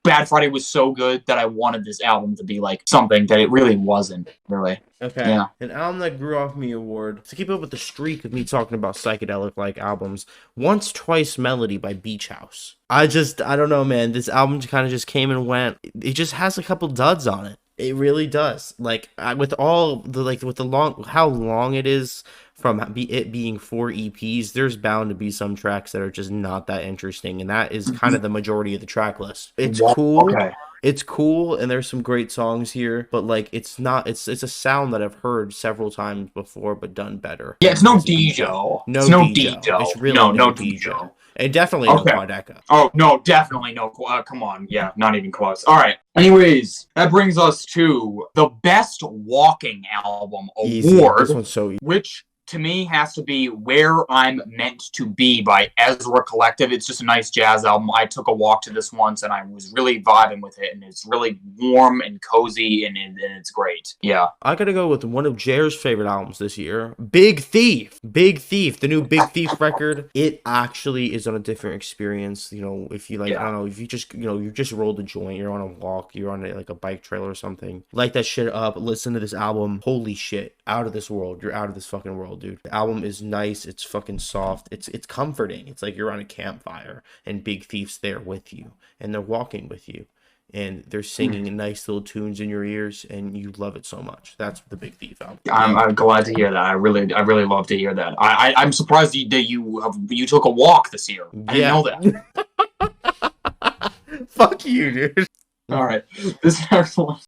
Bad Friday was so good that I wanted this album to be like something that it really wasn't, really. Okay. Yeah. An album that grew off me award, to keep up with the streak of me talking about psychedelic-like albums, Once Twice Melody by Beach House. I don't know, man. This album kind of just came and went. It just has a couple duds on it. It really does. Like, with how long it is, from it being 4 EPs, there's bound to be some tracks that are just not that interesting, and that is kind of the majority of the track list. It's cool. Okay. It's cool, and there's some great songs here, but like it's a sound that I've heard several times before, but done better. Yeah, it's no Dijo. It's no Dijo. It's really no Dijo. And definitely no Quadeca. Oh, no, definitely no. Come on. Yeah, not even close. All right. Anyways, that brings us to the Best Walking Album Award. This one's so easy. Which, to me, has to be Where I'm Meant to Be by Ezra Collective. It's just a nice jazz album. I took a walk to this once, and I was really vibing with it, and it's really warm and cozy, and it's great. Yeah. I gotta go with one of Jair's favorite albums this year, Big Thief. Big Thief, the new Big Thief record. It actually is on a different experience. You know, if you like, I don't know, if you just, you just rolled a joint, you're on a walk, you're on like a bike trail or something, light that shit up, listen to this album. Holy shit, out of this world. You're out of this fucking world, dude. The album is nice. It's fucking soft. It's comforting. It's like you're on a campfire and Big Thief's there with you, and they're walking with you, and they're singing nice little tunes in your ears, and you love it so much. That's the Big Thief album. I'm glad to hear that. I really love to hear that. I'm surprised that you took a walk this year. I didn't know that. Fuck you, dude. All right, this next one,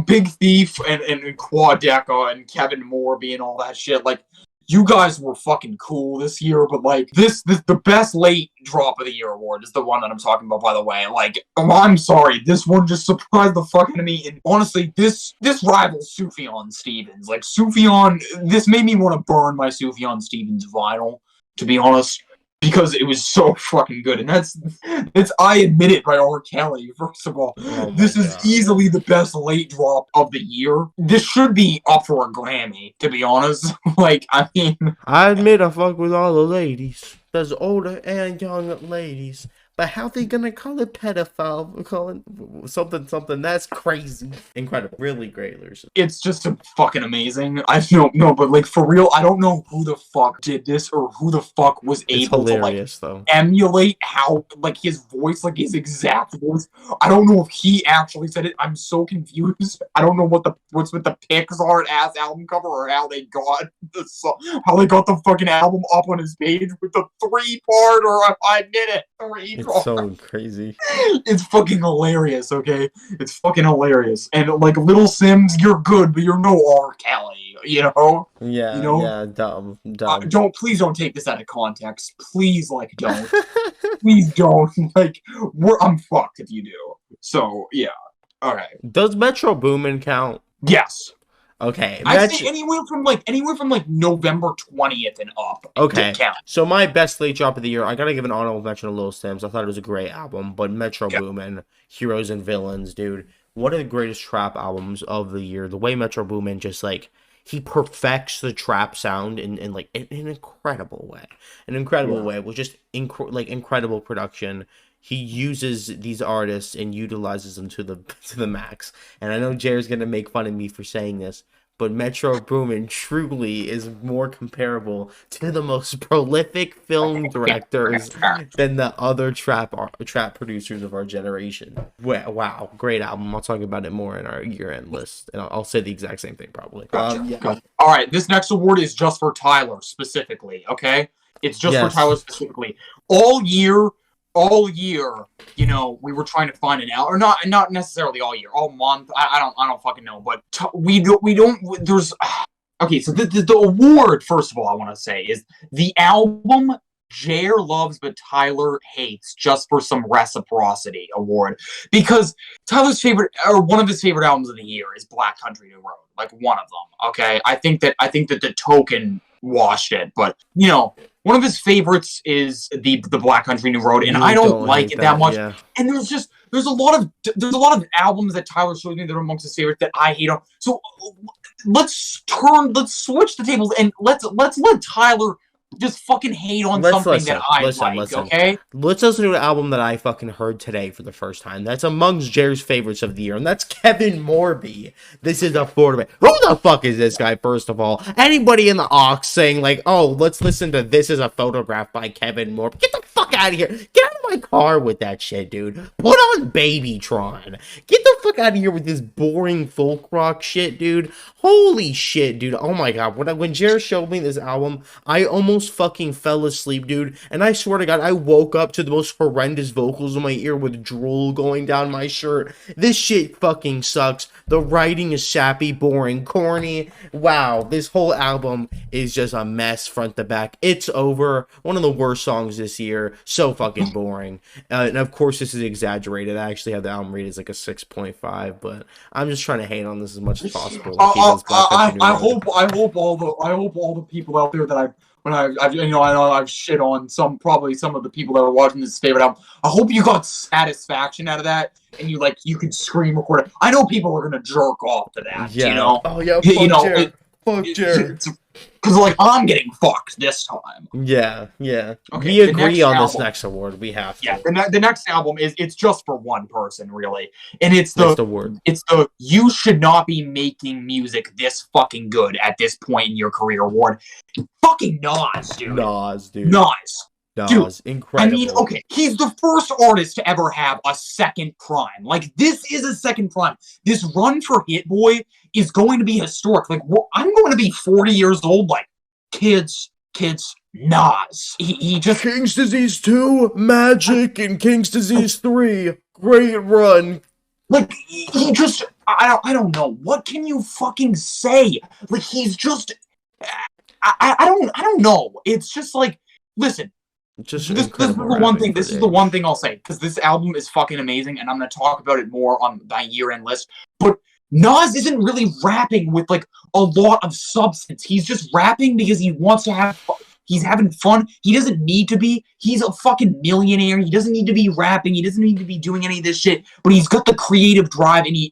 Big Thief and Quadeca and Kevin Moore being all that shit, like, you guys were fucking cool this year, but like this the best late drop of the year award is the one that I'm talking about, by the way. Like, I'm sorry, this one just surprised the fuck out of me. And honestly, this rivals Sufjan Stevens. Like, Sufjan, this made me want to burn my Sufjan Stevens vinyl, to be honest, because it was so fucking good. And that's I admit it, by R. Kelly, first of all. This is easily the best late drop of the year. This should be up for a Grammy, to be honest. Like, I mean, I admit I fuck with all the ladies. There's older and young ladies. But how they gonna call it pedophile? We're calling something that's crazy. Incredible. Really great lyrics. It's just fucking amazing. I don't know, but like, for real, I don't know who the fuck did this or who the fuck was able to like emulate how, like, his voice, like his exact voice. I don't know if he actually said it. I'm so confused. I don't know what's with the Pixar ass album cover, or how they got the fucking album up on his page with the 3-part, or I admit it, 3-part. It's so crazy. It's fucking hilarious, okay? It's fucking hilarious. And like, Little Sims, you're good, but you're no R. Kelly, you know? Yeah, you know? Yeah, dumb. Please don't take this out of context. Please, like, don't. Please don't. Like, I'm fucked if you do. So, yeah. Alright. Does Metro Boomin count? Yes. Okay, I say anywhere from like November 20th and up. Okay, so my best late drop of the year, I gotta give an honorable mention to Lil Sims. I thought it was a great album, but Metro Boomin, Heroes and Villains, dude, one of the greatest trap albums of the year. The way Metro Boomin just like, he perfects the trap sound in like an incredible way, with just incredible production. He uses these artists and utilizes them to the max. And I know Jared's gonna make fun of me for saying this, but Metro Boomin truly is more comparable to the most prolific film directors than the other trap producers of our generation. Wow, great album. I'll talk about it more in our year-end list, and I'll say the exact same thing probably. Gotcha. All right, this next award is just for Tyler specifically. Okay, it's just for Tyler specifically. All year, you know, we were trying to find an album, or not necessarily all year, all month. I don't fucking know, but we don't. There's okay. So the award, first of all, I want to say is the album Jer loves but Tyler hates, just for some reciprocity award, because Tyler's favorite, or one of his favorite albums of the year, is Black Country New Road. Like, one of them. Okay, I think that the Token washed it, but you know, one of his favorites is the Black Country New Road, and I don't like it that much. Yeah. And there's a lot of albums that Tyler showed me that are amongst his favorites that I hate on. So let's switch the tables, and let's let Tyler just fucking hate on something that I like, okay? Let's listen to an album that I fucking heard today for the first time. That's amongst Jer's favorites of the year, and that's Kevin Morby. This is affordable. Who the fuck is this guy, first of all? Anybody in the aux saying, like, oh, let's listen to This Is a Photograph by Kevin Morby. Get the fuck out of here. Get out of my car with that shit, dude. Put on Babytron. Get the fuck out of here with this boring folk rock shit, dude. Holy shit, dude. Oh my god. When Jer showed me this album, I almost fucking fell asleep, dude, and I swear to god, I woke up to the most horrendous vocals in my ear with drool going down my shirt. This shit fucking sucks. The writing is sappy, boring, corny. Wow, this whole album is just a mess front to back. It's Over, one of the worst songs this year. So fucking boring. And of course, this is exaggerated. I actually have the album rated as like a 6.5, but I'm just trying to hate on this as much as possible. I hope all the people out there that I've shit on probably some of the people that are watching this favorite album. I hope you got satisfaction out of that, and you could scream record it. I know people are gonna jerk off to that. Yeah. You know. Oh yeah. Fuck Jared. Because like, I'm getting fucked this time. Yeah. Okay, we agree on this next award. We have to. Yeah. The next album it's just for one person, really, and it's the award. It's the You Should Not Be Making Music This Fucking Good at This Point in Your Career award. Fucking Nas, dude. Dude, incredible. I mean, okay, he's the first artist to ever have a second prime. Like, this is a second prime. This run for Hit Boy is going to be historic. Like, I'm going to be 40 years old. Like, kids, Nas. He just... King's Disease 2, Magic, and King's Disease 3. Great run. Like, he just... I don't know. What can you fucking say? Like, he's just... I don't know. It's just like, listen, Just this is the one thing. This is the one thing I'll say, because this album is fucking amazing, and I'm gonna talk about it more on my year-end list. But Nas isn't really rapping with like a lot of substance. He's just rapping because he wants to have. He's having fun. He doesn't need to be. He's a fucking millionaire. He doesn't need to be rapping. He doesn't need to be doing any of this shit. But he's got the creative drive, and he's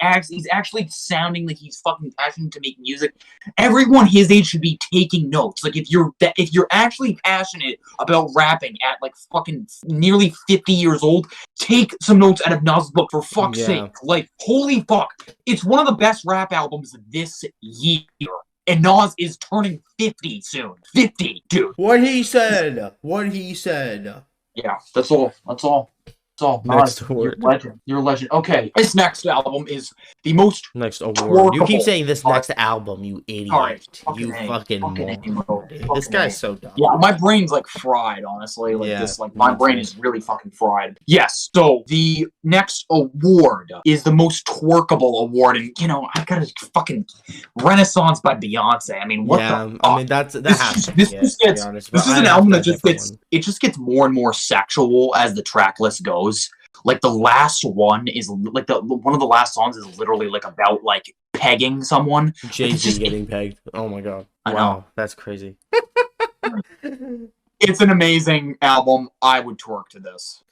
actually sounding like he's fucking passionate to make music. Everyone his age should be taking notes. Like, if you're actually passionate about rapping at like fucking nearly 50 years old, take some notes out of Nas' book, for fuck's sake. Like, holy fuck. It's one of the best rap albums this year. And Nas is turning 50 soon. 50, dude. What he said. Yeah, that's all. Next Nas, award. You're a legend. Okay, this next album is the most next award. You keep twerkable. saying this next album, you idiot. Alright, You fucking moron. Dude. This Fucking guy's so dumb. Yeah, my brain's like fried, honestly. Like Yeah, this, like my brain is really fucking fried. Yes, so the next award is the most twerkable award, and you know, I got a fucking Renaissance by Beyonce. I mean, what the fuck? I mean that has to be it, to be honest, this but is I an have album a that just different gets more and more sexual as the track list goes. Like, the last one is like one of the last songs is literally like about like pegging someone. Jay-Z getting pegged. Oh my god. I know. Wow, that's crazy. It's an amazing album. I would twerk to this.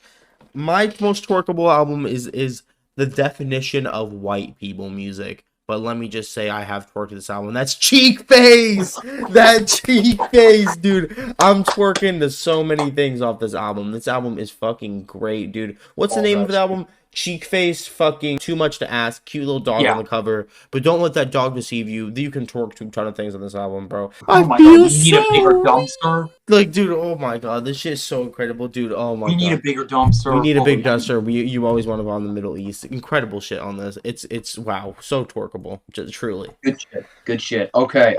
My most twerkable album is the definition of white people music. But let me just say I have twerked this album. That's Cheek Face! That Cheek Face, dude. I'm twerking to so many things off this album. This album is fucking great, dude. What's the name of the album? Cheek Face, fucking Too Much to Ask. Cute little dog on the cover. But don't let that dog deceive you. You can twerk to a ton of things on this album, bro. Oh my god, we need a bigger dumpster. Like, dude, oh my god, this shit is so incredible, dude. Oh my god. We need a bigger dumpster. We need a big dumpster. You always want to go on the Middle East. Incredible shit on this. It's wow, so twerkable, just truly. Good shit. Okay.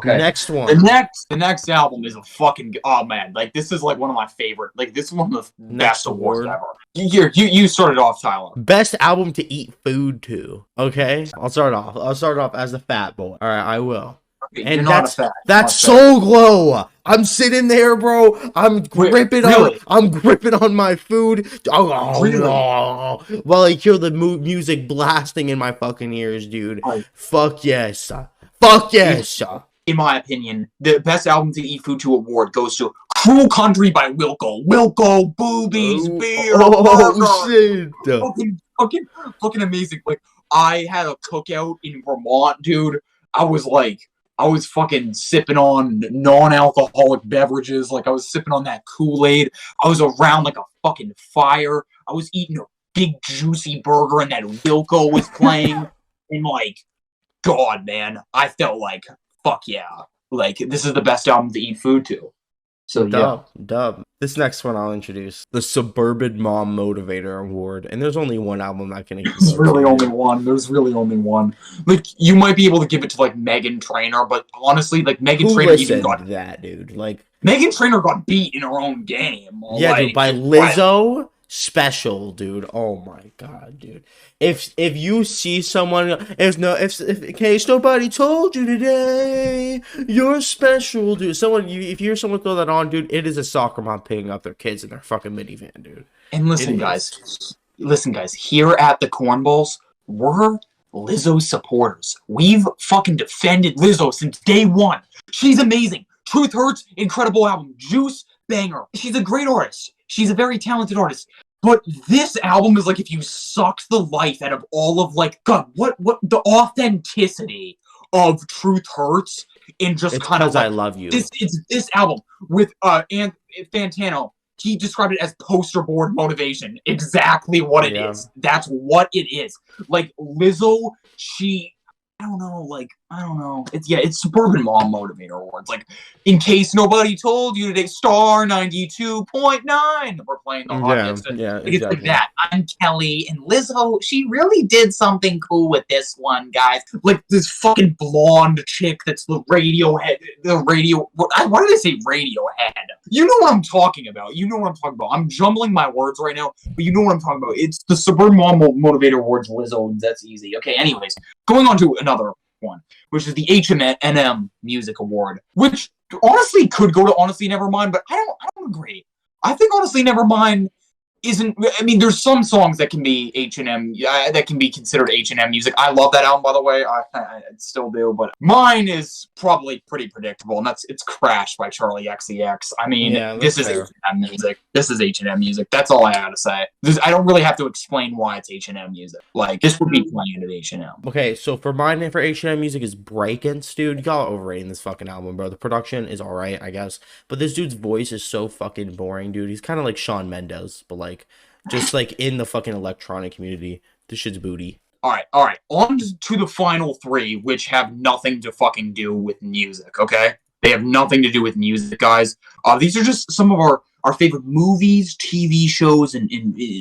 Next one. The next album is a fucking, oh man, like this is like one of my favorite. Like, this is one of the best awards ever. You started off, Tyler. Best album to eat food to. Okay, I'll start off as a fat boy. All right, I will. And that's Soul Glow. I'm sitting there, bro. I'm gripping on. I'm gripping on my food. While I hear the music blasting in my fucking ears, dude. Fuck yes. Fuck yes. In my opinion, the best album to eat food to award goes to Cruel Country by Wilco. Wilco, boobies, beer, shit. Fucking amazing. Like, I had a cookout in Vermont, dude. I was fucking sipping on non-alcoholic beverages. Like, I was sipping on that Kool-Aid. I was around like a fucking fire. I was eating a big juicy burger, and that Wilco was playing. And like, God, man, I felt like, fuck yeah. Like, this is the best album to eat food to. So Dub. This next one I'll introduce, the Surburban Mom Motivator Award, and there's only one album that can. There's really only one. Like, you might be able to give it to like Meghan Trainor, but honestly, like Meghan Trainor even got that, dude. Like, Meghan Trainor got beat in her own game. Yeah, like, dude, by Lizzo. Special, dude. Oh my god, dude. If you see someone, if in case nobody told you today, you're special, dude. If you hear someone throw that on, dude, it is a soccer mom picking up their kids in their fucking minivan, dude. And listen, guys, here at the Cornballs, we're Lizzo's supporters. We've fucking defended Lizzo since day one. She's amazing. Truth Hurts, incredible album. Juice, banger. She's a great artist. She's a very talented artist. But this album is like if you sucked the life out of all of, like, God, what the authenticity of Truth Hurts, and just kind of like, I Love You. This album with and Fantano, he described it as poster board motivation. Exactly what it is. That's what it is. Like, Lizzo, I don't know. It's Surburban Mom Motivator Awards. Like, in case nobody told you today, star 92.9. We're playing the hottest. Exactly. It's like that. I'm Kelly, and Lizzo, she really did something cool with this one, guys. Like, this fucking blonde chick that's the Radiohead. Why did I say Radiohead? You know what I'm talking about. I'm jumbling my words right now, but you know what I'm talking about. It's the Surburban Mom Motivator Awards, Lizzo. That's easy. Okay, anyways, going on to another one, which is the H&M Music Award, which honestly could go to Honestly Nevermind, but I don't agree. I think Honestly Nevermind isn't. I mean, there's some songs that can be H&M, that can be considered H&M music. I love that album, by the way. I still do, but mine is probably pretty predictable, and it's Crash by Charlie XCX. I mean, Yeah, this that's is fair. H&M music. This is H&M music. That's all I gotta say. I don't really have to explain why it's H&M music. Like, this would be playing at H&M. Okay, so for mine for H&M music is Breakins, dude. Y'all overrating this fucking album, bro. The production is alright, I guess. But this dude's voice is so fucking boring, dude. He's kind of like Shawn Mendes, but like, just like in the fucking electronic community. This shit's booty. All right. On to the final three, which have nothing to fucking do with music, okay? They have nothing to do with music, guys. These are just some of our favorite movies, TV shows, and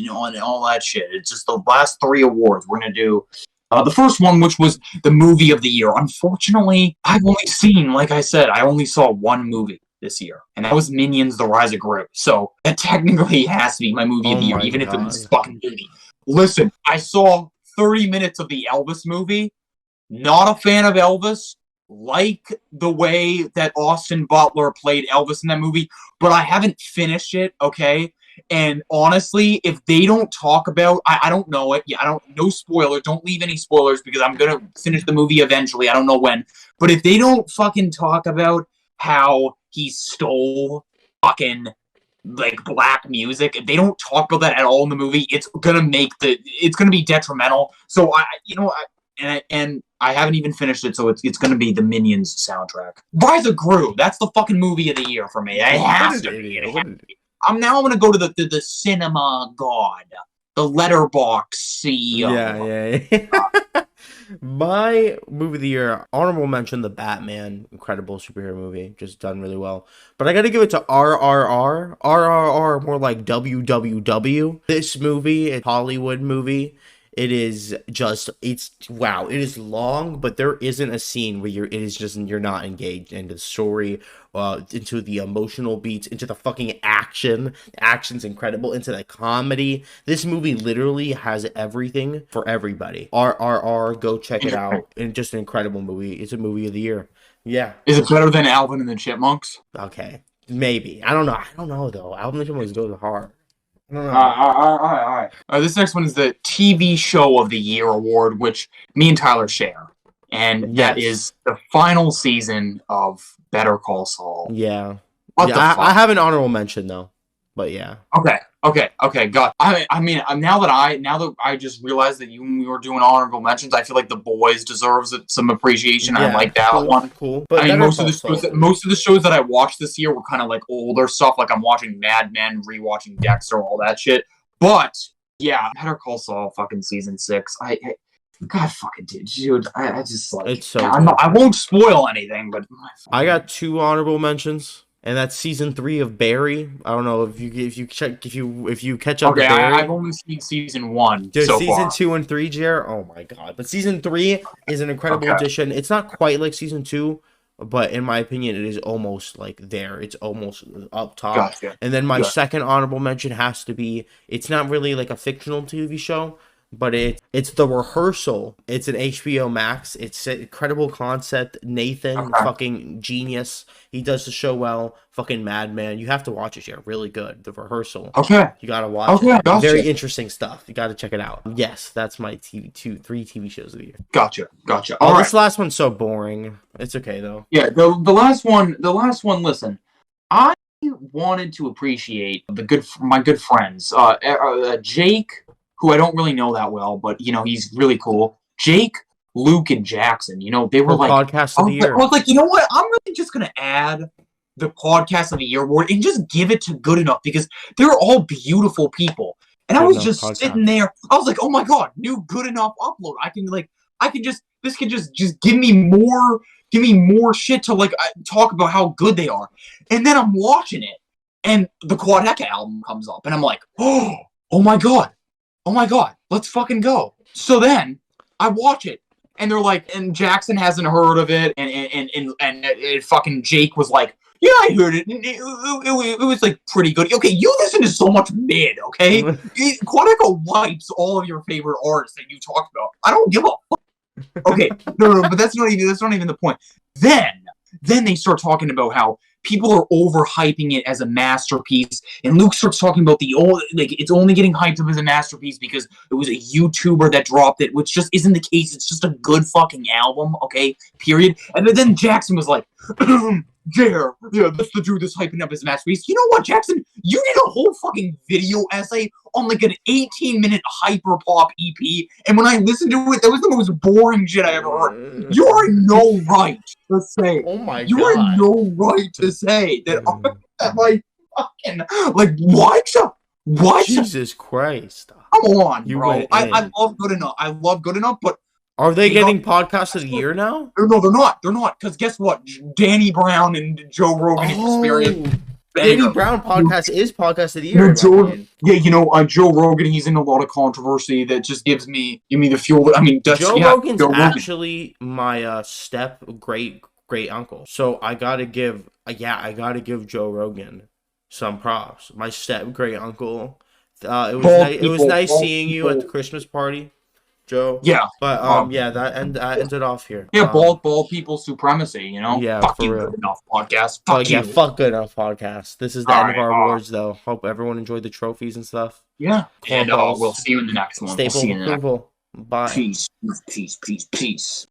all that shit. It's just the last three awards we're going to do. The first one, which was the movie of the year. Unfortunately, I've only seen, like I said, I only saw one movie this year, and that was Minions: The Rise of Gru. So that technically has to be my movie of the year, even if it was fucking shitty. Listen, I saw 30 minutes of the Elvis movie. Not a fan of Elvis. Like the way that Austin Butler played Elvis in that movie, but I haven't finished it, okay? And honestly, if they don't talk about, I don't know it. Yeah, no spoiler. Don't leave any spoilers because I'm going to finish the movie eventually. I don't know when. But if they don't fucking talk about how he stole fucking like black music, if they don't talk about that at all in the movie, it's gonna be detrimental. So I haven't even finished it, so it's gonna be the Minions soundtrack. Rise of Gru, that's the fucking movie of the year for me. It has to be. I'm gonna go to the cinema god, the letterbox CEO. Yeah. My movie of the year, honorable mention, The Batman, incredible superhero movie, just done really well. But I gotta give it to RRR. RRR, more like WWW. This movie, a Hollywood movie. It is just, wow, it is long, but there isn't a scene where you're not engaged into the story, into the emotional beats, into the fucking action. The action's incredible, into the comedy. This movie literally has everything for everybody. RRR, go check it out. And just an incredible movie. It's a movie of the year. Yeah. Is it better than Alvin and the Chipmunks? Okay. Maybe. I don't know though. Alvin and the Chipmunks goes hard. All right. This next one is the TV Show of the Year award, which me and Tyler share. And that is the final season of Better Call Saul. Yeah. I have an honorable mention, though. But yeah. Okay. God. I mean, now that I just realized that we were doing honorable mentions, I feel like The Boys deserves some appreciation. Yeah, I like that one. Cool. But I mean, most of the shows that I watched this year were kind of like older stuff. Like I'm watching Mad Men, rewatching Dexter, all that shit. But yeah, Better Call Saul, fucking season 6. God fucking dude, I just like. It's so. I won't spoil anything, but I got 2 honorable mentions. And that's season 3 of Barry. I don't know if you catch up to Barry. I've only seen season 1 so season far. 2 and 3, Jer. Oh my god! But season 3 is an incredible addition. It's not quite like season 2, but in my opinion, it is almost like there. It's almost up top. Gotcha. And then my second honorable mention has to be. It's not really like a fictional TV show, but it's The Rehearsal. It's an HBO Max. It's an incredible concept. Nathan, fucking genius. He does the show well. Fucking madman. You have to watch it, yeah. Really good. The Rehearsal. Okay. You gotta watch it. Gotcha. Very interesting stuff. You gotta check it out. Yes, that's my 3 TV shows of the year. Gotcha. All right. This last one's so boring. It's okay though. Yeah, the last one, listen. I wanted to appreciate my good friends. Jake, who I don't really know that well, but, he's really cool. Jake, Luke, and Jackson, they were like... Podcast of the year. I was like, you know what? I'm really just going to add the Podcast of the Year award and just give it to Good Enough because they're all beautiful people. And I was just sitting there. I was like, oh my God, new Good Enough upload. This can just give me more shit to talk about how good they are. And then I'm watching it and the Quadeca album comes up and I'm like, oh my God. Oh my God, let's fucking go. So then I watch it and they're like, and Jackson hasn't heard of it. And fucking Jake was like, yeah, I heard it. It was like pretty good. Okay, you listen to so much mid, okay? Quadeca wipes all of your favorite artists that you talked about. I don't give a fuck. Okay, no, but that's not even the point. Then then they start talking about how people are overhyping it as a masterpiece, and Luke starts talking about it's only getting hyped up as a masterpiece because it was a YouTuber that dropped it, which just isn't the case. It's just a good fucking album, okay? Period. And then Jackson was like, yeah, that's the dude that's hyping up his masterpiece. You know what, Jackson? You did a whole fucking video essay on like an 18-minute hyper pop EP, and when I listened to it, that was the most boring shit I ever heard. You are no right to say. Oh my You god. are no right to say that. That like fucking like what? Jesus Christ. Come on, You bro. went I in. love Good Enough. I love Good Enough, but Are they They getting got- podcast of the year now? no, they're not. They're not. Because guess what? Danny Brown and Joe Rogan Experience. Danny Brown podcast is podcast of the year. No, in my Joe, opinion. yeah, Joe Rogan, he's in a lot of controversy that just give me the fuel. I mean, Joe Rogan's actually my step great uncle. So I gotta give Joe Rogan some props. My step great uncle. It was nice seeing you at the Christmas party, Joe. Yeah, But that ended off here. yeah, bald people supremacy. Yeah, fuck for you, real. Good Enough podcast. But Fuck you. fuck Good Enough podcast. This is the end of our awards, though. Hope everyone enjoyed the trophies and stuff. Yeah, and Cornballs. we'll see you in the next one. Staple We'll see you in the next approval. Bye. Peace, peace, peace, peace.